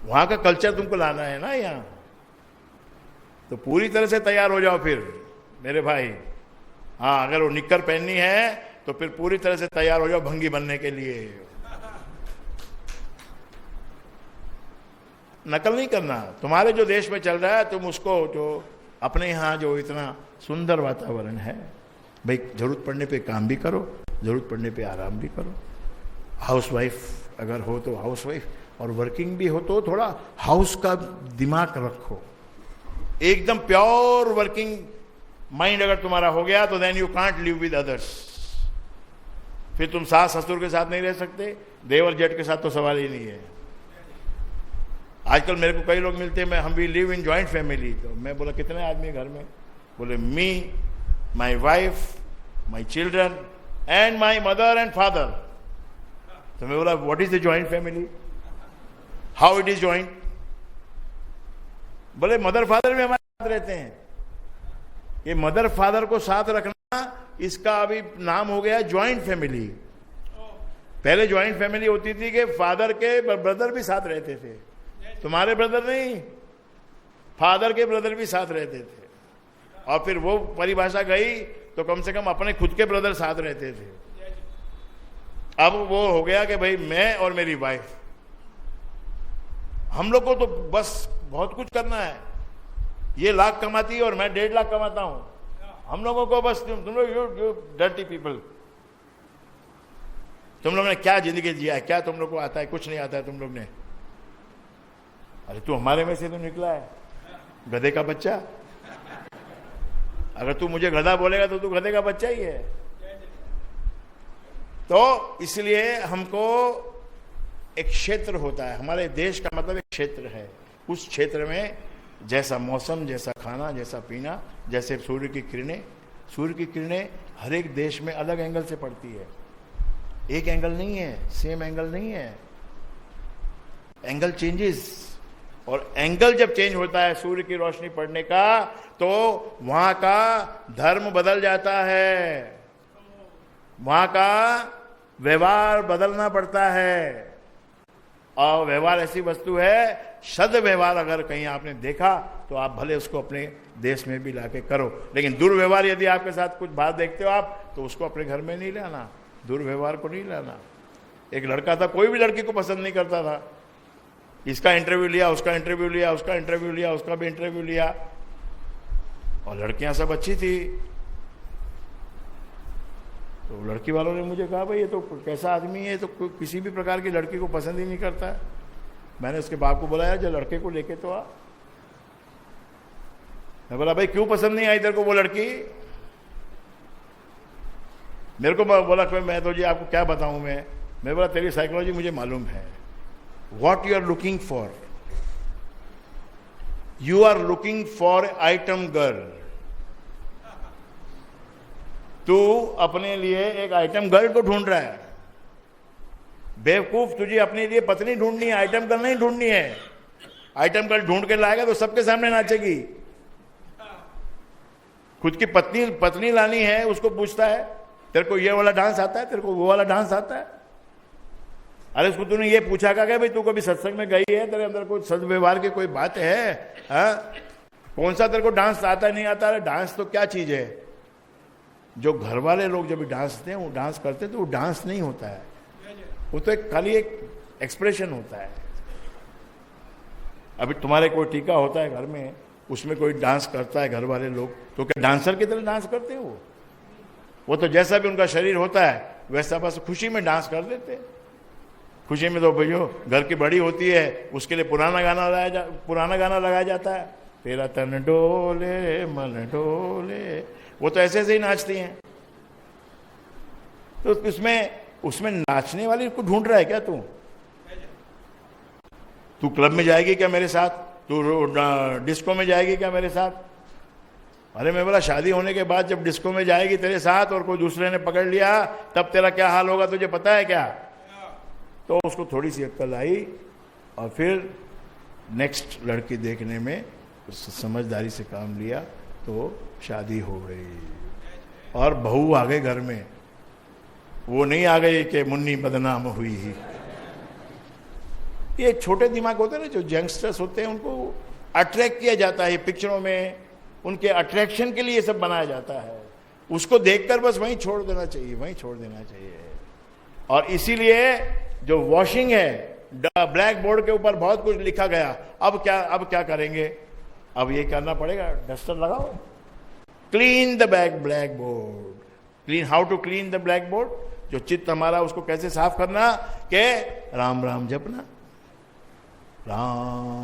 वहां का कल्चर तुमको लाना है ना यहाँ, तो पूरी तरह से तैयार हो जाओ फिर मेरे भाई। हाँ, अगर वो निक्कर पहननी है तो फिर पूरी तरह से तैयार हो जाओ भंगी बनने के लिए। नकल नहीं करना। तुम्हारे जो देश में चल रहा है तुम उसको, जो अपने यहाँ जो इतना सुंदर वातावरण है, भाई जरूरत पड़ने पे काम भी करो, जरूरत पड़ने पे आराम भी करो। हाउसवाइफ अगर हो तो हाउसवाइफ, और वर्किंग भी हो तो थोड़ा हाउस का दिमाग रखो। एकदम प्योर वर्किंग माइंड अगर तुम्हारा हो गया तो then you can't live with others. फिर तुम सास ससुर के साथ नहीं रह सकते, देवर जेठ के साथ तो सवाल ही नहीं है। आजकल मेरे को कई लोग मिलते हैं, हम we live in joint family. तो मैं बोला कितने आदमी घर में? बोले me, my wife, my children and my mother and father. तो मैं बोला what is the joint family, how it is joint? बोले मदर फादर भी हमारे साथ रहते हैं। ये मदर फादर को साथ रखना, इसका अभी नाम हो गया जॉइंट फैमिली। पहले जॉइंट फैमिली होती थी कि फादर के ब्रदर भी साथ रहते थे, तुम्हारे ब्रदर नहीं, फादर के ब्रदर भी साथ रहते थे। और फिर वो परिभाषा गई तो कम से कम अपने खुद के ब्रदर साथ रहते थे। अब वो हो गया कि भाई मैं और मेरी वाइफ, हम लोग को तो बस बहुत कुछ करना है। ये लाख कमाती है और मैं 1.5 लाख कमाता हूं। हम लोगों को बस तुम लोग यू डर्टी पीपल, तुम लोग ने क्या जिंदगी जिया है, क्या तुम लोग को आता है? कुछ नहीं आता है तुम लोग ने। अरे तू हमारे में से तो निकला है, गधे का बच्चा। अगर तू मुझे गधा बोलेगा तो तू गधे का बच्चा ही है। तो इसलिए हमको एक क्षेत्र होता है, हमारे देश का मतलब एक क्षेत्र है। उस क्षेत्र में जैसा मौसम, जैसा खाना, जैसा पीना, जैसे सूर्य की किरणें हर एक देश में अलग एंगल से पड़ती है। एक एंगल नहीं है, सेम एंगल नहीं है, एंगल चेंजेस। और एंगल जब चेंज होता है सूर्य की रोशनी पड़ने का, तो वहां का धर्म बदल जाता है, वहां का व्यवहार बदलना पड़ता है। और व्यवहार ऐसी वस्तु है, सद व्यवहार अगर कहीं आपने देखा तो आप भले उसको अपने देश में भी लाके करो, लेकिन दुर्व्यवहार यदि आपके साथ कुछ बात देखते हो आप, तो उसको अपने घर में नहीं लाना, दुर्व्यवहार को नहीं लाना। एक लड़का था, कोई भी लड़की को पसंद नहीं करता था। इसका इंटरव्यू लिया, उसका इंटरव्यू लिया, उसका इंटरव्यू लिया, उसका भी इंटरव्यू लिया, और लड़कियां सब अच्छी थी। तो लड़की वालों ने मुझे कहा भाई ये तो कैसा आदमी है, तो किसी भी प्रकार की लड़की को पसंद ही नहीं करता है। मैंने उसके बाप को बुलाया, जो लड़के को लेके तो आ। मैं बोला भाई क्यों पसंद नहीं आई तेरे को वो लड़की? मेरे को बोला कि मैं तो जी आपको क्या बताऊं मैं बोला तेरी साइकोलॉजी मुझे मालूम है। What you are looking for, you are looking for item girl. तू अपने लिए एक आइटम गर्ल को ढूंढ रहा है। बेवकूफ, तुझे अपने लिए पत्नी ढूंढनी है, आइटम गर्ल नहीं ढूंढनी है। आइटम गर्ल ढूंढ के लाएगा तो सबके सामने नाचेगी। खुद की पत्नी लानी है, उसको पूछता है तेरे को ये वाला डांस आता है, तेरे को वो वाला डांस आता है? अरे उसको तूने ये पूछा क्या भाई तू कभी सत्संग में गई है, तेरे अंदर कोई सद्व्यवहार की कोई बात है? कौन सा तेरे को डांस आता नहीं आता? अरे डांस तो क्या चीज है? जो घर वाले लोग जब डांसते हैं, वो डांस करते हैं, तो वो डांस नहीं होता है, वो तो खाली एक एक्सप्रेशन होता है। अभी तुम्हारे कोई टीका होता है घर में, उसमें कोई डांस करता है घर वाले लोग, तो क्या डांसर की तरह डांस करते हो? वो तो जैसा भी उनका शरीर होता है वैसा बस खुशी में डांस कर देते हैं। खुशी में तो भैया घर की बड़ी होती है, उसके लिए पुराना गाना लगाया जाता है, तेरा तन डोले मन डोले, वो तो ऐसे ही नाचती हैं। तो उसमें नाचने वाली को ढूंढ रहा है क्या तू क्लब में जाएगी क्या मेरे साथ? तू डिस्को में जाएगी क्या मेरे साथ? अरे मैं बोला शादी होने के बाद जब डिस्को में जाएगी तेरे साथ और कोई दूसरे ने पकड़ लिया तब तेरा क्या हाल होगा तुझे पता है क्या? तो उसको थोड़ी सी अक्ल आई और फिर नेक्स्ट लड़की देखने में समझदारी से काम लिया, तो शादी हो गई और बहू आ गई घर में। वो नहीं आ गई कि मुन्नी बदनाम हुई ही। ये छोटे दिमाग होते हैं ना, जो यंगस्टर्स होते हैं, उनको अट्रैक्ट किया जाता है पिक्चरों में, उनके अट्रैक्शन के लिए सब बनाया जाता है। उसको देखकर बस वहीं छोड़ देना चाहिए, वहीं छोड़ देना चाहिए। और इसीलिए जो वॉशिंग है, ब्लैक बोर्ड के ऊपर बहुत कुछ लिखा गया, अब क्या करेंगे? अब ये करना पड़ेगा, डस्टर लगाओ, clean the black board. Clean, how to clean the black board? जो चित्त हमारा, उसको कैसे साफ करना? के राम राम जपना, राम,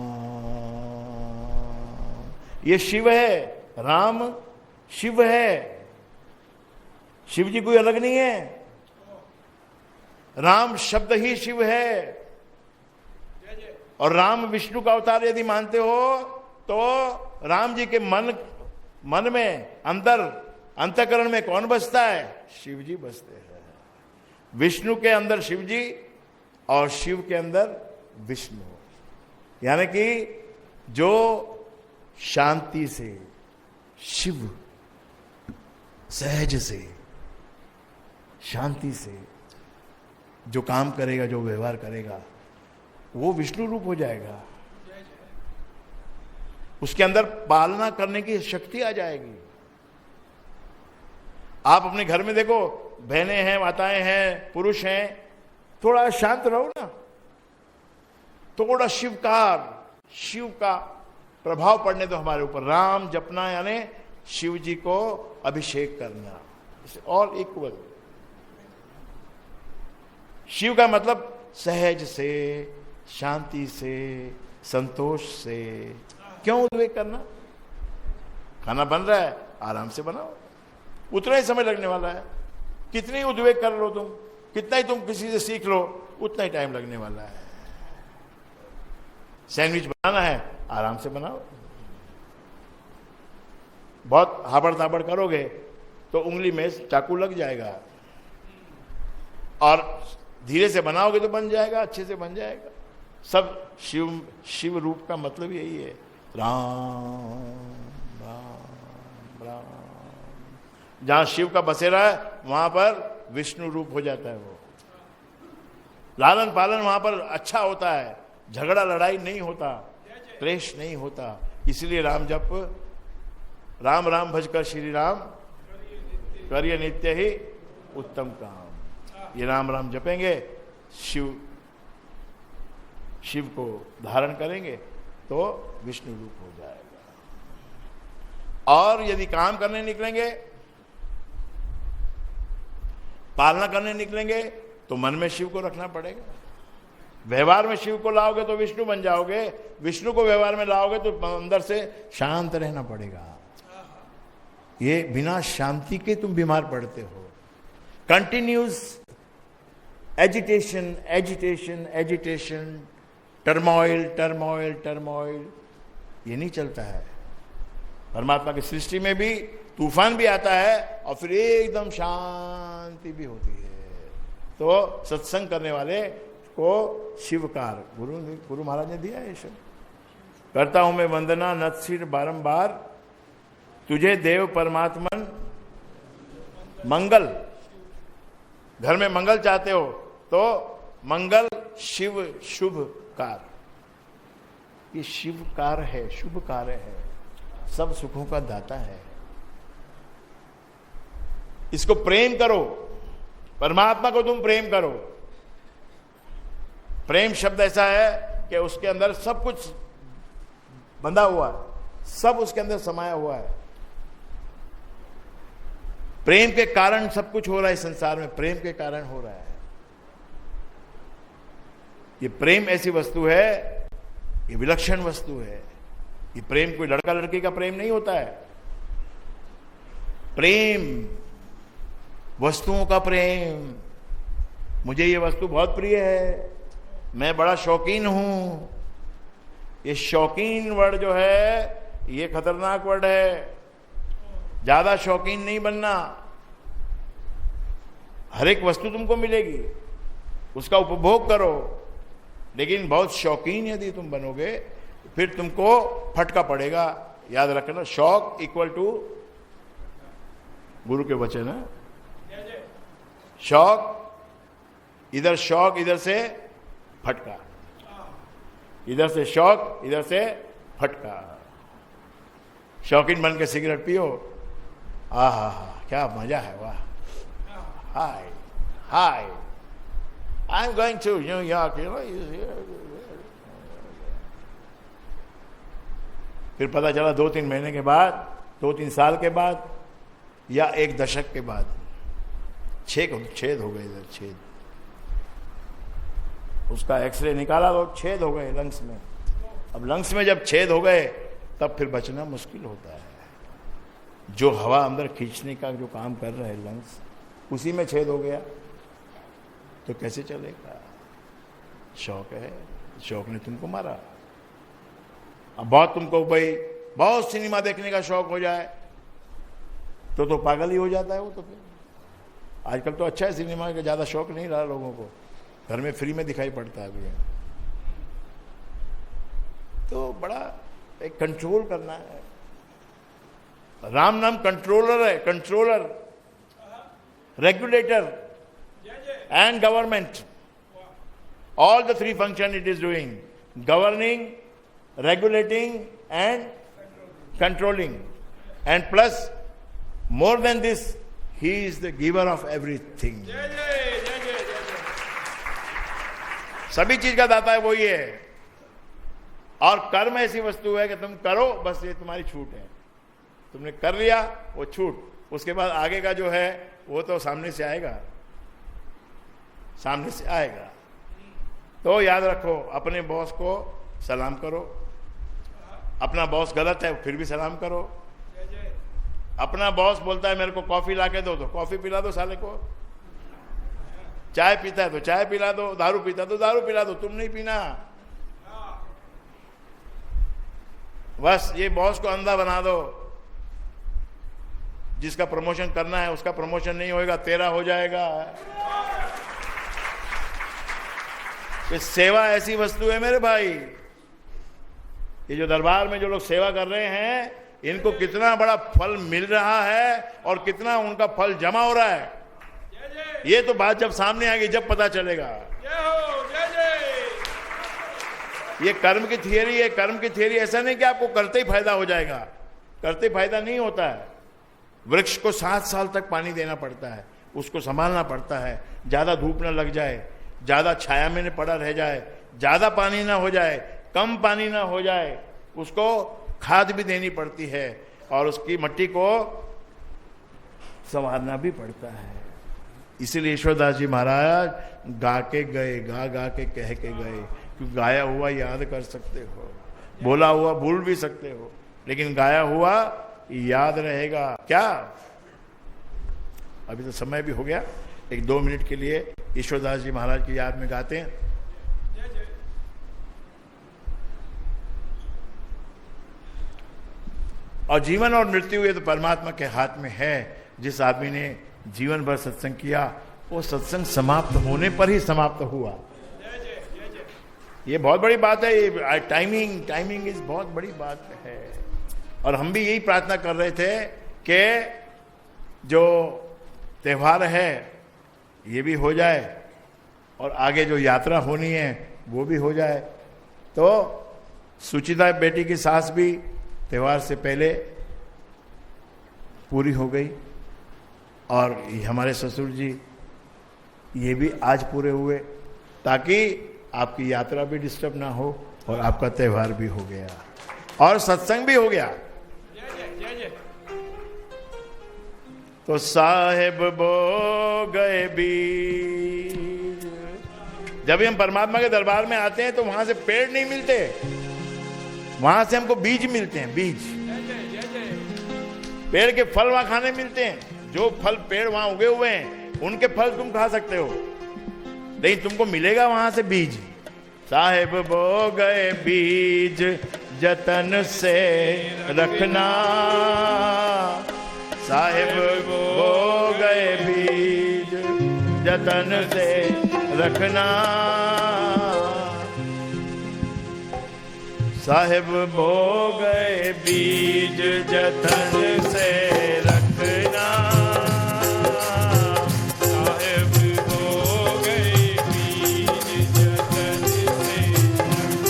ये शिव है, राम शिव है, शिव जी कोई अलग नहीं है, राम शब्द ही शिव है। और राम विष्णु का अवतार यदि मानते हो तो राम जी के मन में अंतःकरण में कौन बसता है? शिव जी बसते हैं। विष्णु के अंदर शिव जी और शिव के अंदर विष्णु, यानी कि जो शांति से, शिव सहज से, शांति से जो काम करेगा, जो व्यवहार करेगा, वो विष्णु रूप हो जाएगा। उसके अंदर पालना करने की शक्ति आ जाएगी। आप अपने घर में देखो, बहनें हैं, माताएं हैं, पुरुष हैं, थोड़ा शांत रहो ना, थोड़ा शिव का प्रभाव पड़ने दो हमारे ऊपर। राम जपना यानी शिव जी को अभिषेक करना, और इक्वल। शिव का मतलब सहज से, शांति से, संतोष से। क्यों उद्वेग करना? खाना बन रहा है, आराम से बनाओ, उतना ही समय लगने वाला है। कितनी उद्वेग कर लो तुम, कितना ही तुम किसी से सीख लो, उतना ही टाइम लगने वाला है। सैंडविच बनाना है, आराम से बनाओ। बहुत हाबड़ ताबड़ करोगे तो उंगली में चाकू लग जाएगा, और धीरे से बनाओगे तो बन जाएगा, अच्छे से बन जाएगा। सब शिव रूप का मतलब यही है, राम राम राम। जहां शिव का बसेरा है वहां पर विष्णु रूप हो जाता है। वो लालन पालन वहां पर अच्छा होता है, झगड़ा लड़ाई नहीं होता, क्लेश नहीं होता। इसलिए राम जप, राम राम भजकर श्री राम करिए नित्य ही उत्तम काम। ये राम राम जपेंगे, शिव को धारण करेंगे तो विष्णु रूप हो जाएगा। और यदि काम करने निकलेंगे, पालना करने निकलेंगे, तो मन में शिव को रखना पड़ेगा। व्यवहार में शिव को लाओगे तो विष्णु बन जाओगे, विष्णु को व्यवहार में लाओगे तो अंदर से शांत रहना पड़ेगा। ये बिना शांति के तुम बीमार पड़ते हो। Continuous agitation agitation agitation, turmoil turmoil turmoil, ये नहीं चलता है। परमात्मा की सृष्टि में भी तूफान भी आता है और फिर एकदम शांति भी होती है। तो सत्संग करने वाले को शिवकार गुरु महाराज ने दिया है। सब करता हूं मैं वंदना नतशिर बारंबार, तुझे देव परमात्मन मंगल। घर में मंगल चाहते हो तो मंगल शिव शुभ कार, ये शिव कार है, शुभ कार्य है, सब सुखों का दाता है। इसको प्रेम करो, परमात्मा को तुम प्रेम करो। प्रेम शब्द ऐसा है कि उसके अंदर सब कुछ बंधा हुआ है, सब उसके अंदर समाया हुआ है। प्रेम के कारण सब कुछ हो रहा है संसार में, प्रेम के कारण हो रहा है। ये प्रेम ऐसी वस्तु है, ये विलक्षण वस्तु है। ये प्रेम कोई लड़का लड़की का प्रेम नहीं होता है। प्रेम वस्तुओं का प्रेम, मुझे ये वस्तु बहुत प्रिय है, मैं बड़ा शौकीन हूं। ये शौकीन वर्ड जो है ये खतरनाक वर्ड है। ज्यादा शौकीन नहीं बनना। हर एक वस्तु तुमको मिलेगी, उसका उपभोग करो, लेकिन बहुत शौकीन यदि तुम बनोगे फिर तुमको फटका पड़ेगा। याद रखना, शौक इक्वल टू गुरु के वचन है। शौक इधर से फटका, इधर से शौक, इधर से फटका। शौकीन बन के सिगरेट पियो, आहा क्या मजा है, वाह, हाय हाय, I am going to New York, फिर पता चला 2-3 महीने के बाद, 2-3 साल के बाद, या 1 दशक के बाद छेद हो गए, इधर छेद। उसका एक्सरे निकाला तो छेद हो गए लंग्स में। अब लंग्स में जब छेद हो गए तब फिर बचना मुश्किल होता है। जो हवा अंदर खींचने का जो काम कर रहा है लंग्स, उसी में छेद हो गया तो कैसे चलेगा। शौक है, शौक ने तुमको मारा। अब बहुत तुमको भाई बहुत सिनेमा देखने का शौक हो जाए तो पागल ही हो जाता है वो। तो फिर आजकल तो अच्छा है सिनेमा का ज्यादा शौक नहीं रहा लोगों को, घर में फ्री में दिखाई पड़ता है अभी। तो बड़ा एक कंट्रोल करना है। राम नाम कंट्रोलर है, controller, regulator and government. All the three function it is doing, governing, regulating and controlling, and plus more than this he is the giver of everything। सभी चीज का दाता है वो ही है। और कर्म ऐसी वस्तु है कि तुम करो बस, ये तुम्हारी छूट है। तुमने कर लिया वो छूट, उसके बाद आगे का जो है वो तो सामने से आएगा, सामने से आएगा। तो याद रखो, अपने बॉस को सलाम करो। अपना बॉस गलत है फिर भी सलाम करो। अपना बॉस बोलता है मेरे को कॉफी ला के दो तो कॉफी पिला दो साले को। चाय पीता है तो चाय पिला दो, दारू पीता है तो दारू पिला दो, तुम नहीं पीना। बस ये बॉस को अंधा बना दो। जिसका प्रमोशन करना है उसका प्रमोशन नहीं होएगा, तेरा हो जाएगा। ये सेवा ऐसी वस्तु है मेरे भाई, ये जो दरबार में जो लोग सेवा कर रहे हैं इनको कितना बड़ा फल मिल रहा है और कितना उनका फल जमा हो रहा है, ये तो बात जब सामने आएगी जब पता चलेगा। ये कर्म की थियरी है। कर्म की थियरी ऐसा नहीं कि आपको करते ही फायदा हो जाएगा, करते ही फायदा नहीं होता है। वृक्ष को 7 साल तक पानी देना पड़ता है, उसको संभालना पड़ता है, ज्यादा धूप न लग जाए, ज्यादा छाया में पड़ा रह जाए, ज्यादा पानी ना हो जाए, कम पानी ना हो जाए, उसको खाद भी देनी पड़ती है और उसकी मिट्टी को संवारना भी पड़ता है। इसीलिए ईश्वरदास जी महाराज गा के गए, गा के कह के गए। क्योंकि गाया हुआ याद कर सकते हो, बोला हुआ भूल भी सकते हो, लेकिन गाया हुआ याद रहेगा। क्या अभी तो समय भी हो गया, 1-2 मिनट के लिए ईश्वरदास जी महाराज की याद में गाते हैं। और जीवन और मृत्यु ये तो परमात्मा के हाथ में है। जिस आदमी ने जीवन भर सत्संग किया वो सत्संग समाप्त होने पर ही समाप्त हुआ। ये बहुत बड़ी बात है। ये टाइमिंग इज बहुत बड़ी बात है। और हम भी यही प्रार्थना कर रहे थे कि जो त्योहार है ये भी हो जाए और आगे जो यात्रा होनी है वो भी हो जाए। तो सुचिता बेटी की सास भी त्योहार से पहले पूरी हो गई और हमारे ससुर जी ये भी आज पूरे हुए, ताकि आपकी यात्रा भी डिस्टर्ब ना हो और आपका त्योहार भी हो गया और सत्संग भी हो गया। तो साहेब बो गए बीज। जब भी हम परमात्मा के दरबार में आते हैं तो वहां से पेड़ नहीं मिलते, वहां से हमको बीज मिलते हैं। बीज, पेड़ के फल वहां खाने मिलते हैं। जो फल पेड़ वहां उगे हुए हैं उनके फल तुम खा सकते हो, लेकिन तुमको मिलेगा वहां से बीज। साहेब बो गए बीज जतन से रखना, साहेब बो गए बीज जतन से रखना, साहेब बो गए बीज जतन से रखना, साहेब बो गए बीज जतन से रखना।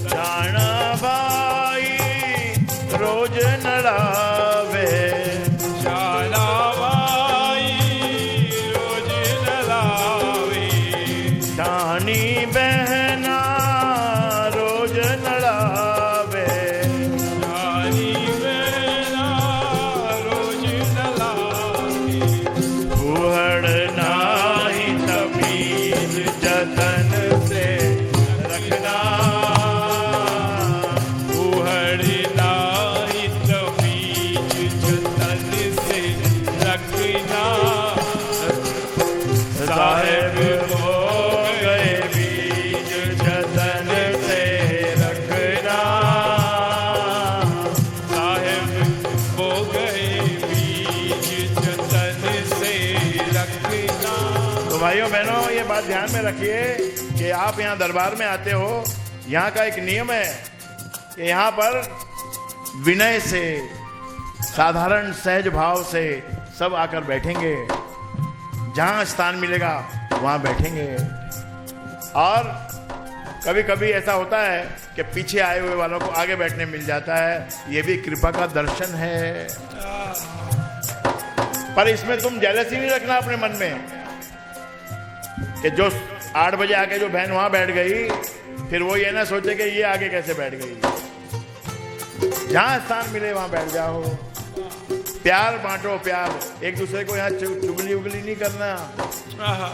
जाना भाई रोज नड़ावे, जाना भाई रोज नलावे, जानी बहना रोज नड़ावे, जानी ध्यान में रखिए कि आप यहाँ दरबार में आते हो, यहाँ का एक नियम है कि यहाँ पर विनय से, साधारण सहज भाव से सब आकर बैठेंगे, जहाँ स्थान मिलेगा वहाँ बैठेंगे। और कभी कभी ऐसा होता है कि पीछे आए हुए वालों को आगे बैठने मिल जाता है, ये भी कृपा का दर्शन है। पर इसमें तुम जेलसी नहीं रखना अपने मन में कि जो 8 बजे आके जो बहन वहां बैठ गई, फिर वो ये ना सोचे कि ये आगे कैसे बैठ गई। जहां स्थान मिले वहां बैठ जाओ, प्यार बांटो, प्यार। एक दूसरे को यहाँ चुगली उगली नहीं करना।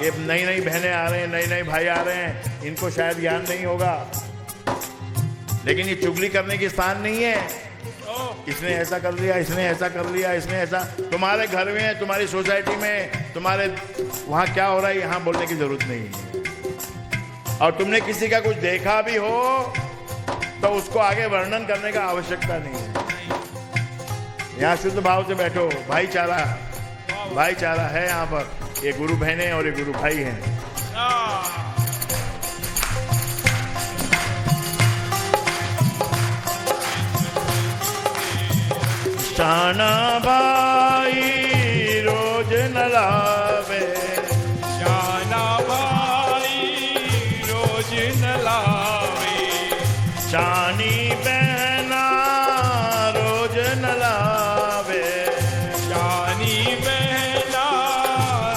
ये नई नई बहनें आ रहे हैं, नए नए भाई आ रहे हैं, इनको शायद ज्ञान नहीं होगा, लेकिन ये चुगली करने की स्थान नहीं है। इसने ऐसा कर लिया, इसने ऐसा कर लिया, इसने ऐसा। तुम्हारे घर में, तुम्हारी सोसाइटी में, तुम्हारे वहां क्या हो रहा है, यहाँ बोलने की जरूरत नहीं है। और तुमने किसी का कुछ देखा भी हो तो उसको आगे वर्णन करने का आवश्यकता नहीं है। यहाँ शुद्ध भाव से बैठो, भाईचारा, भाईचारा है यहाँ पर। ये गुरु बहनें और ये गुरु भाई हैं। शाना भाई रोज न लावे, शाना भाई रोज न लावे, शानी बहना रोज न लावे, शानी बहना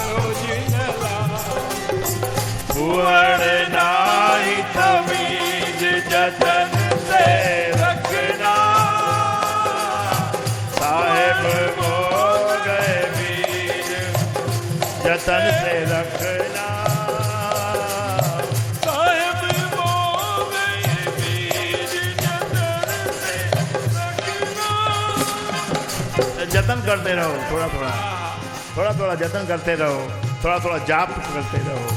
रोज न लावे, कुंवर नाही तमीज जतन से रखना, साहेब हो गए बीज जतन से रखना, साहेब हो गए बीज जतन से रखना। जतन करते रहो, थोड़ा थोड़ा, थोड़ा थोड़ा जतन करते रहो, थोड़ा थोड़ा जाप करते रहो।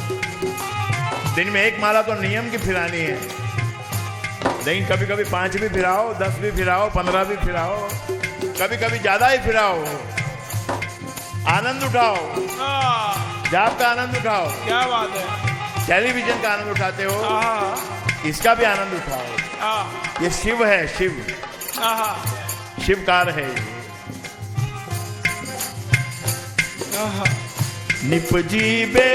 दिन में 1 माला तो नियम की फिरानी है, लेकिन कभी कभी 5 भी फिराओ, 10 भी फिराओ, 15 भी फिराओ, कभी कभी ज्यादा ही फिराओ। आनंद उठाओ, जाप का आनंद उठाओ। क्या बात है। टेलीविजन का आनंद उठाते हो, इसका भी आनंद उठाओ। ये शिव है, शिव, शिवकार है ये। निपजी बे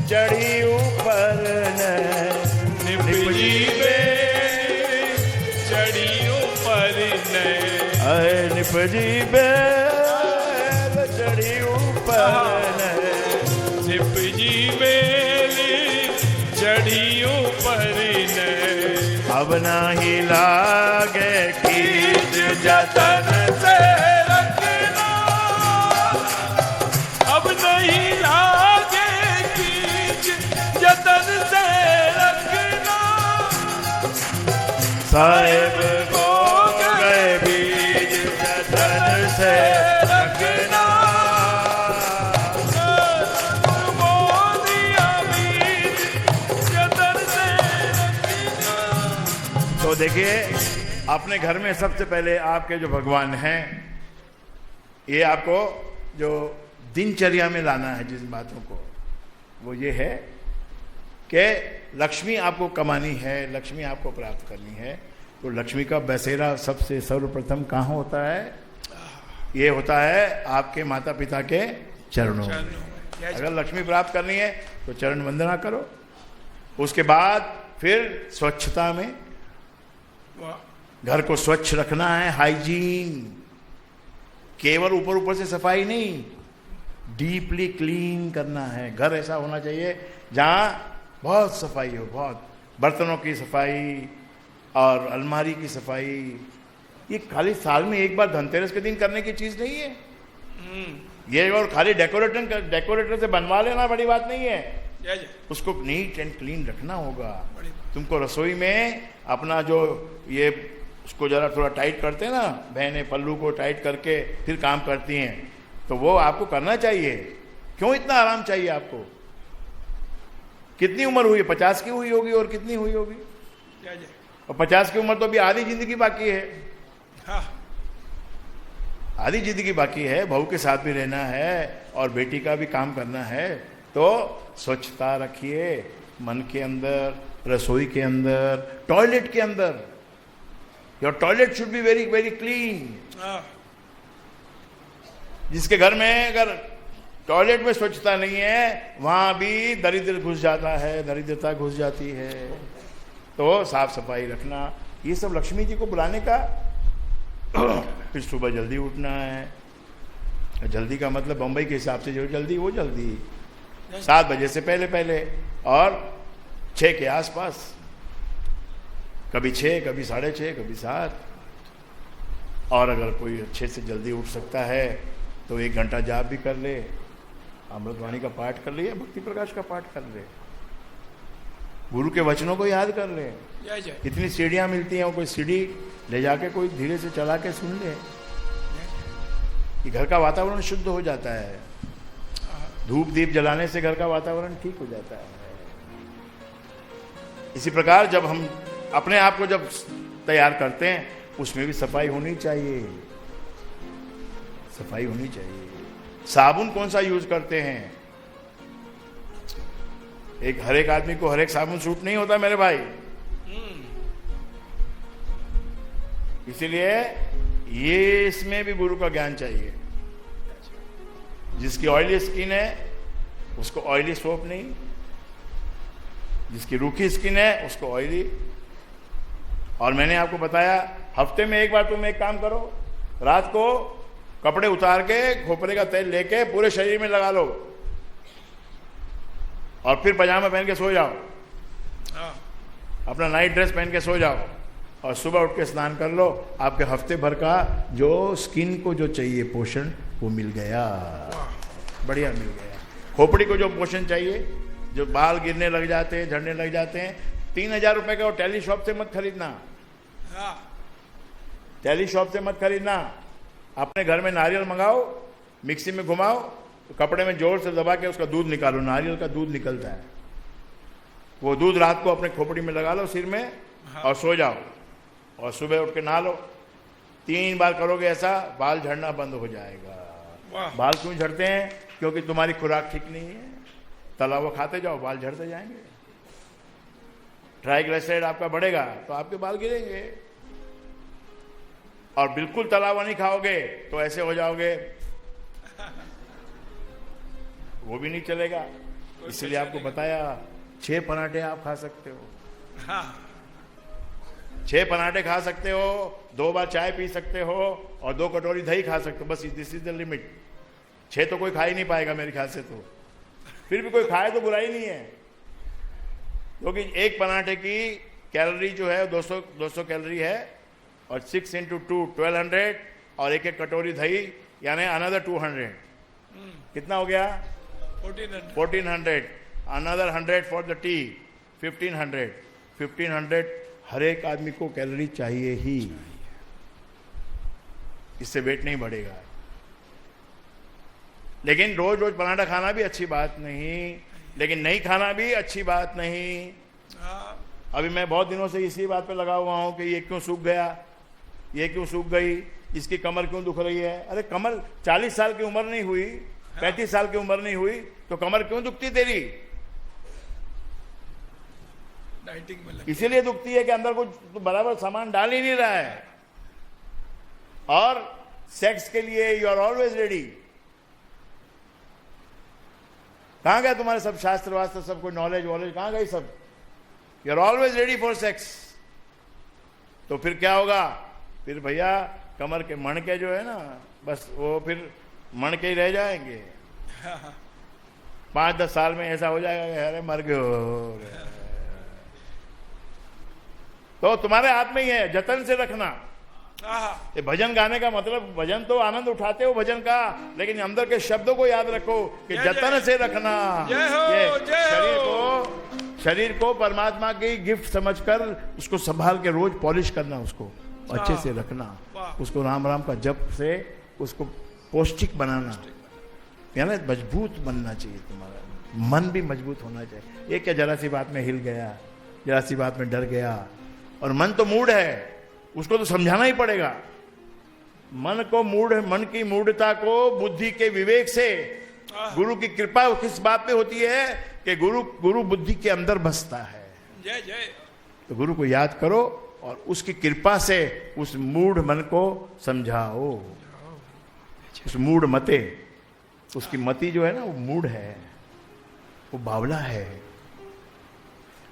चढ़ी ऊपर न, निपजी बे चढ़ी ऊपर ने, निपजी बे चढ़ी ऊपर न, निपजी बेली चढ़ी ऊपर ने, अब नाही लागे कीज जतन से रखना, अब नहीं लागे कीज जतन से रखना, साहेब को गए बीज जतन से रखना, मोदिया बीज जतन से रखना। तो देखिए, अपने घर में सबसे पहले आपके जो भगवान हैं, ये आपको जो दिनचर्या में लाना है जिन बातों को, वो ये है कि लक्ष्मी आपको कमानी है, लक्ष्मी आपको प्राप्त करनी है। तो लक्ष्मी का बसेरा सबसे सर्वप्रथम कहाँ होता है? ये होता है आपके माता पिता के चरणों में। अगर लक्ष्मी प्राप्त करनी है तो चरण वंदना करो। उसके बाद फिर स्वच्छता में, घर को स्वच्छ रखना है, हाइजीन। केवल ऊपर ऊपर से सफाई नहीं, डीपली क्लीन करना है। घर ऐसा होना चाहिए जहाँ बहुत सफाई हो, बहुत। बर्तनों की सफाई और अलमारी की सफाई, ये खाली साल में एक बार धनतेरस के दिन करने की चीज नहीं है ये। और खाली डेकोरेटर से बनवा लेना बड़ी बात नहीं है। उसको नीट एंड क्लीन रखना होगा। तुमको रसोई में अपना जो ये उसको जरा थोड़ा टाइट करते हैं ना, बहनें पल्लू को टाइट करके फिर काम करती हैं, तो वो आपको करना चाहिए। क्यों इतना आराम चाहिए आपको? कितनी उम्र हुई? 50 की हुई होगी और कितनी हुई होगी? और 50 की उम्र तो अभी आधी जिंदगी बाकी है। आधी जिंदगी बाकी है। बहू के साथ भी रहना है और बेटी का भी काम करना है। तो स्वच्छता रखिए मन के अंदर, रसोई के अंदर, टॉयलेट के अंदर। Your toilet should be very very clean. जिसके घर में अगर टॉयलेट में स्वच्छता नहीं है, वहां भी दरिद्र घुस जाता है, दरिद्रता घुस जाती है। तो साफ सफाई रखना, ये सब लक्ष्मी जी को बुलाने का। फिर सुबह जल्दी उठना है। जल्दी का मतलब बम्बई के हिसाब से जो जल्दी, वो जल्दी 7 बजे से पहले पहले और 6 के आसपास, कभी 6, कभी 6:30, कभी 7। और अगर कोई अच्छे से जल्दी उठ सकता है तो 1 घंटा जाप भी कर ले, अमृतवाणी का पाठ कर ले या भक्ति प्रकाश का पाठ कर ले, गुरु के वचनों को याद कर ले। कितनी सीढ़ियां मिलती हैं, वो कोई सीढ़ी ले जाके कोई धीरे से चला के सुन ले, कि घर का वातावरण शुद्ध हो जाता है। धूप दीप जलाने से घर का वातावरण ठीक हो जाता है। इसी प्रकार जब हम अपने आप को जब तैयार करते हैं, उसमें भी सफाई होनी चाहिए, सफाई होनी चाहिए। साबुन कौन सा यूज करते हैं? हर एक आदमी को हर एक साबुन सूट नहीं होता मेरे भाई। इसीलिए ये इसमें भी गुरु का ज्ञान चाहिए। जिसकी ऑयली स्किन है उसको ऑयली सोप नहीं, जिसकी रूखी स्किन है उसको ऑयली। और मैंने आपको बताया, हफ्ते में एक बार तुम एक काम करो, रात को कपड़े उतार के खोपरे का तेल लेके पूरे शरीर में लगा लो और फिर पजामा पहन के सो जाओ, अपना नाइट ड्रेस पहन के सो जाओ और सुबह उठ के स्नान कर लो। आपके हफ्ते भर का जो स्किन को जो चाहिए पोषण वो मिल गया, बढ़िया मिल गया। खोपड़ी को जो पोषण चाहिए, जो बाल गिरने लग जाते हैं, झड़ने लग जाते हैं, 3000 रुपए का वो टेली शॉप से मत खरीदना, टेली शॉप से मत खरीदना। अपने घर में नारियल मंगाओ, मिक्सी में घुमाओ, तो कपड़े में जोर से दबा के उसका दूध निकालो, नारियल का दूध निकलता है। वो दूध रात को अपने खोपड़ी में लगा लो सिर में और सो जाओ और सुबह उठ के नहा लो। 3 बार करोगे ऐसा, बाल झड़ना बंद हो जाएगा। बाल क्यों झड़ते हैं? क्योंकि तुम्हारी खुराक ठीक नहीं है। तला हुआ खाते जाओ, बाल झड़ते जाएंगे। ट्राइग्लिसराइड आपका बढ़ेगा तो आपके बाल गिरेंगे। और बिल्कुल तला हुआ नहीं खाओगे तो ऐसे हो जाओगे, वो भी नहीं चलेगा। इसलिए आपको बताया 6 पराठे आप खा सकते हो, 6 पराठे खा सकते हो, 2 बार चाय पी सकते हो और 2 कटोरी दही खा सकते हो, बस दिस इज द लिमिट। 6 तो कोई खा ही नहीं पाएगा मेरे ख्याल से। तो फिर भी कोई खाए तो बुराई नहीं है, क्योंकि एक पराठे की कैलोरी जो है 200 कैलोरी है और 6 × 2 1200 और एक कटोरी दही यानी अनदर 200, कितना हो गया? 1400। अनदर 100 फॉर द टी, 1500 हर एक आदमी को कैलोरी चाहिए ही। इससे वेट नहीं बढ़ेगा। लेकिन रोज रोज पराठा खाना भी अच्छी बात नहीं, लेकिन नहीं खाना भी अच्छी बात नहीं। अभी मैं बहुत दिनों से इसी बात पे लगा हुआ हूं कि ये क्यों सूख गया, ये क्यों सूख गई, इसकी कमर क्यों दुख रही है। अरे कमर 40 साल की उम्र नहीं हुई, 35 साल की उम्र नहीं हुई तो कमर क्यों दुखती तेरी? इसीलिए दुखती है कि अंदर कुछ तो बराबर सामान डाल ही नहीं रहा है। और सेक्स के लिए यू आर ऑलवेज रेडी। कहां गया तुम्हारे सब शास्त्र वास्त्र, सब कोई नॉलेज वॉलेज कहां गई सब? You are always ready for sex. तो फिर क्या होगा? फिर भैया कमर के मणके जो है ना, बस वो फिर मणके ही रह जाएंगे। 5-10 साल में ऐसा हो जाएगा, अरे मर गए हो। तो तुम्हारे हाथ में ही है, जतन से रखना। ये भजन गाने का मतलब, भजन तो आनंद उठाते हो भजन का, लेकिन अंदर के शब्दों को याद रखो कि जतन से रखना। शरीर को परमात्मा की गिफ्ट समझकर उसको संभाल के रोज पॉलिश करना, उसको अच्छे से रखना, उसको राम राम का जप से उसको पौष्टिक बनाना, यानी मजबूत बनना चाहिए। तुम्हारा मन भी मजबूत होना चाहिए। ये क्या जरा सी बात में हिल गया, जरा सी बात में डर गया। और मन तो मूड है, उसको तो समझाना ही पड़ेगा। मन को मूड, मन की मूढ़ता को बुद्धि के विवेक से गुरु की कृपा किस बात पे होती है कि गुरु बुद्धि के अंदर बसता है। जय जय। तो गुरु को याद करो और उसकी कृपा से उस मूढ़ मन को समझाओ। उस मूढ़ मते, उसकी मति जो है ना वो मूढ़ है, वो बावला है,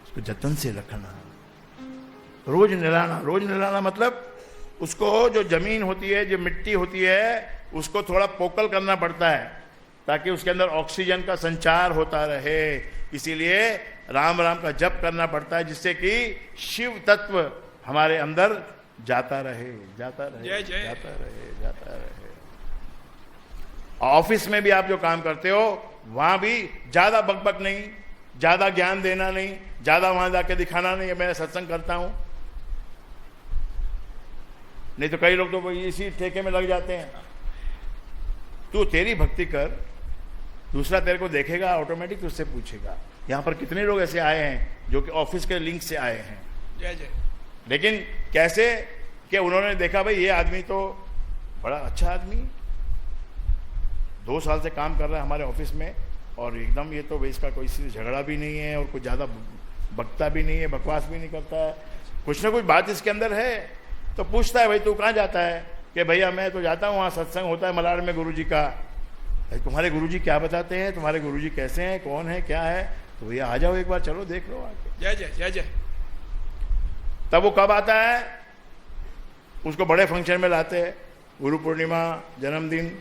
उसको जतन से रखना, रोज निलाना। रोज निलाना मतलब उसको जो जमीन होती है, जो मिट्टी होती है, उसको थोड़ा पोकल करना पड़ता है ताकि उसके अंदर ऑक्सीजन का संचार होता रहे। इसीलिए राम राम का जप करना पड़ता है जिससे कि शिव तत्व हमारे अंदर जाता रहे, जाता रहे, जय जय। जाता रहे, जाता रहे। ऑफिस में भी आप जो काम करते हो वहां भी ज्यादा बकबक नहीं, ज्यादा ज्ञान देना नहीं, ज्यादा वहां जाके दिखाना नहीं, मैं सत्संग करता हूं। नहीं तो कई लोग तो इसी ठेके में लग जाते हैं। तू तेरी भक्ति कर, दूसरा तेरे को देखेगा, ऑटोमेटिक तुझसे पूछेगा। यहां पर कितने लोग ऐसे आए हैं जो कि ऑफिस के लिंक से आए हैं। जय जय। लेकिन कैसे कि उन्होंने देखा भाई ये आदमी तो बड़ा अच्छा आदमी, 2 साल से काम कर रहा है हमारे ऑफिस में और एकदम ये तो इसका कोई झगड़ा भी नहीं है और कुछ ज्यादा बकता भी नहीं है, बकवास भी नहीं करता है, कुछ ना कुछ बात इसके अंदर है। तो पूछता है भाई तू कहाँ जाता है? कि भैया मैं तो जाता हूँ, वहाँ सत्संग होता है मलाड में गुरुजी का। तुम्हारे गुरुजी क्या बताते हैं, तुम्हारे गुरुजी कैसे हैं, कौन है, क्या है? तो भैया आ जाओ एक बार, चलो देख लो आके। जय जय जय जय। तब वो कब आता है? उसको बड़े फंक्शन में लाते हैं, गुरु पूर्णिमा, जन्मदिन,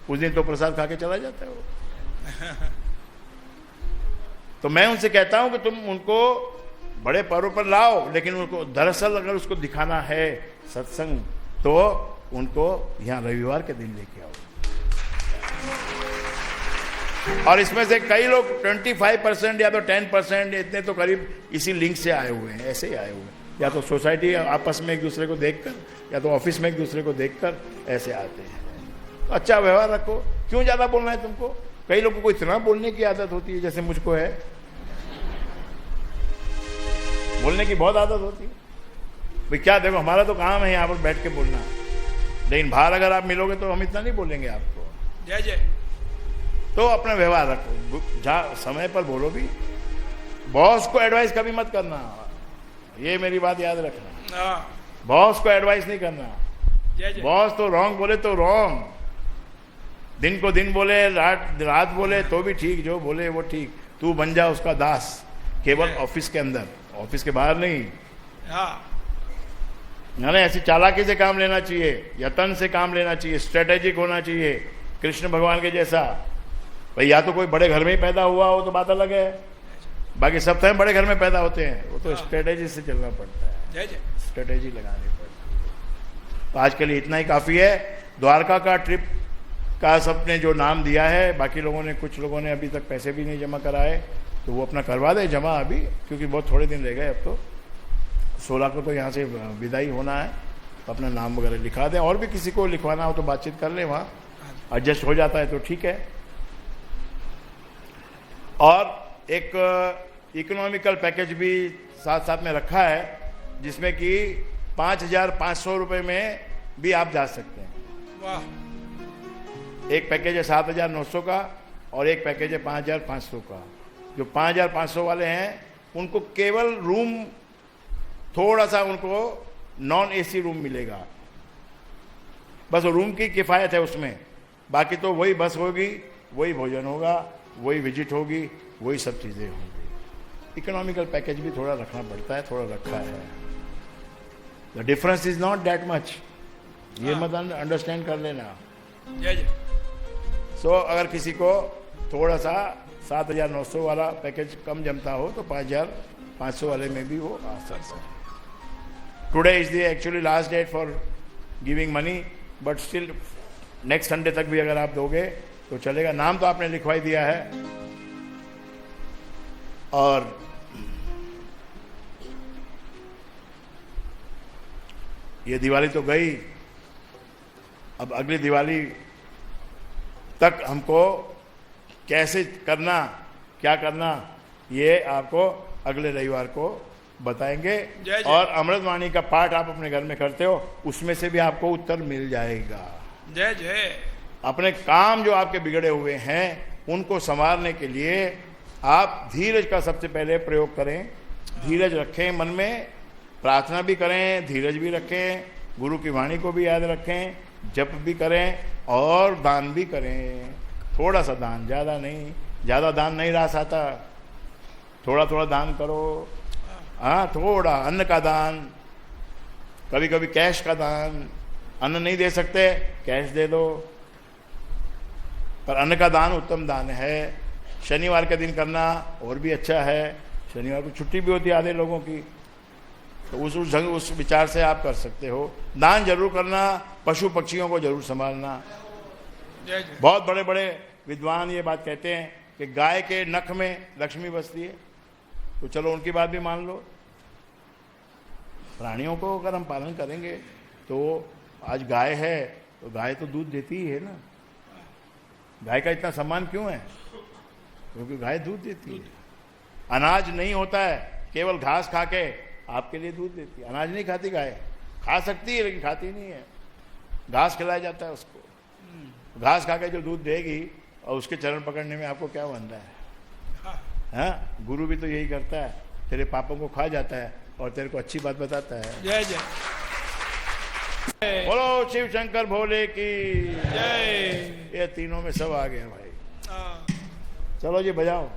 उस दिन तो प्रसाद खा के चला जाता है वो। तो मैं उनसे कहता हूं कि तुम उनको बड़े पर्व पर लाओ, लेकिन उनको दरअसल अगर उसको दिखाना है सत्संग तो उनको यहां रविवार के दिन लेके आओ। और इसमें से कई लोग 25% या तो 10%, इतने तो करीब इसी लिंक से आए हुए हैं, ऐसे ही आए हुए हैं। या तो सोसाइटी आपस में एक दूसरे को देखकर, या तो ऑफिस में एक दूसरे को देखकर ऐसे आते हैं। तो अच्छा व्यवहार रखो। क्यों ज्यादा बोलना है तुमको? कई लोगों को इतना बोलने की आदत होती है, जैसे मुझको है, बोलने की बहुत आदत होती है। भाई क्या देखो, हमारा तो काम है यहाँ पर बैठ के बोलना, लेकिन बाहर अगर आप मिलोगे तो हम इतना नहीं बोलेंगे आपको। जय जय। तो अपना व्यवहार रखो, जहाँ समय पर बोलो भी। बॉस को एडवाइस कभी मत करना, ये मेरी बात याद रखना। बॉस को एडवाइस नहीं करना। जय जय। बॉस तो रॉन्ग बोले तो रॉन्ग, दिन को दिन बोले, रात बोले तो भी ठीक, जो बोले वो ठीक। तू बन जा उसका दास, केवल ऑफिस के अंदर, ऑफिस के बाहर नहीं। हाँ। ना ऐसी चालाकी से काम लेना चाहिए, यतन से काम लेना चाहिए, स्ट्रेटेजिक होना चाहिए, कृष्ण भगवान के जैसा। भाई या तो कोई बड़े घर में ही पैदा हुआ हो तो बात अलग है, बाकी सब टाइम बड़े घर में पैदा होते हैं, वो तो स्ट्रेटेजी से चलना पड़ता है। जय जय। स्ट्रेटेजी लगानी पड़ती है। तो आज के लिए इतना ही काफी है। द्वारका का ट्रिप का सबने जो नाम दिया है, बाकी लोगों ने, कुछ लोगों ने अभी तक पैसे भी नहीं जमा कराए, तो वो अपना करवा दे जमा अभी, क्योंकि बहुत थोड़े दिन रह गए। अब तो 16 को तो यहाँ से विदाई होना है, तो अपना नाम वगैरह लिखा दें। और भी किसी को लिखवाना हो तो बातचीत कर ले, वहाँ एडजस्ट हो जाता है तो ठीक है। और एक इकोनॉमिकल पैकेज भी साथ साथ में रखा है, जिसमें कि 5,500 रुपये में भी आप जा सकते हैं। वाह। एक पैकेज है 7,900 का और एक पैकेज है 5,500 का। जो 5,500 वाले हैं उनको केवल रूम, थोड़ा सा उनको नॉन एसी रूम मिलेगा, बस रूम की किफायत है उसमें। बाकी तो वही बस होगी, वही भोजन होगा, वही विजिट होगी, वही सब चीजें होंगी। इकोनॉमिकल पैकेज भी थोड़ा रखना पड़ता है, थोड़ा रखा है। The difference is not that much, ये मत अंडरस्टैंड कर लेना। जय जय। सो अगर किसी को थोड़ा सा 7,900 वाला पैकेज कम जमता हो तो 5,500 वाले में भी वो आ सकता है। Today is the actually last date for giving money, but still next Sunday तक भी अगर आप दोगे तो चलेगा। नाम तो आपने लिखवाई दिया है। और ये दिवाली तो गई, अब अगली दिवाली तक हमको कैसे करना, क्या करना, ये आपको अगले रविवार को बताएंगे। जय जय। और अमृतवाणी का पाठ आप अपने घर में करते हो, उसमें से भी आपको उत्तर मिल जाएगा। जय जय। अपने काम जो आपके बिगड़े हुए हैं उनको संवारने के लिए आप धीरज का सबसे पहले प्रयोग करें। धीरज रखें, मन में प्रार्थना भी करें, धीरज भी रखें, गुरु की वाणी को भी याद रखें, जप भी करें और दान भी करें। थोड़ा सा दान, ज़्यादा नहीं, ज़्यादा दान नहीं रास आता, थोड़ा थोड़ा दान करो। हाँ, थोड़ा अन्न का दान, कभी कभी कैश का दान। अन्न नहीं दे सकते, कैश दे दो, पर अन्न का दान उत्तम दान है। शनिवार के दिन करना और भी अच्छा है, शनिवार को छुट्टी भी होती है आधे लोगों की, तो उस विचार से आप कर सकते हो। दान जरूर करना, पशु पक्षियों को जरूर संभालना। जय जय। बहुत बड़े बड़े विद्वान ये बात कहते हैं कि गाय के नख में लक्ष्मी बसती है, तो चलो उनकी बात भी मान लो। प्राणियों को अगर हम पालन करेंगे तो आज गाय है तो गाय तो दूध देती ही है ना। गाय का इतना सम्मान क्यों है? क्योंकि गाय दूध देती है। अनाज नहीं होता है, केवल घास खा के आपके लिए दूध देती है। अनाज नहीं खाती गाय, खा सकती है लेकिन खाती नहीं है। घास खिलाया जाता है उसको, घास खा के जो दूध देगी और उसके चरण पकड़ने में आपको क्या बनता है? हाँ, गुरु भी तो यही करता है, तेरे पापों को खा जाता है और तेरे को अच्छी बात बताता है। जय जय। बोलो शिव शंकर भोले की जय। ये तीनों में सब आ गया भाई। हाँ। चलो जी बजाओ।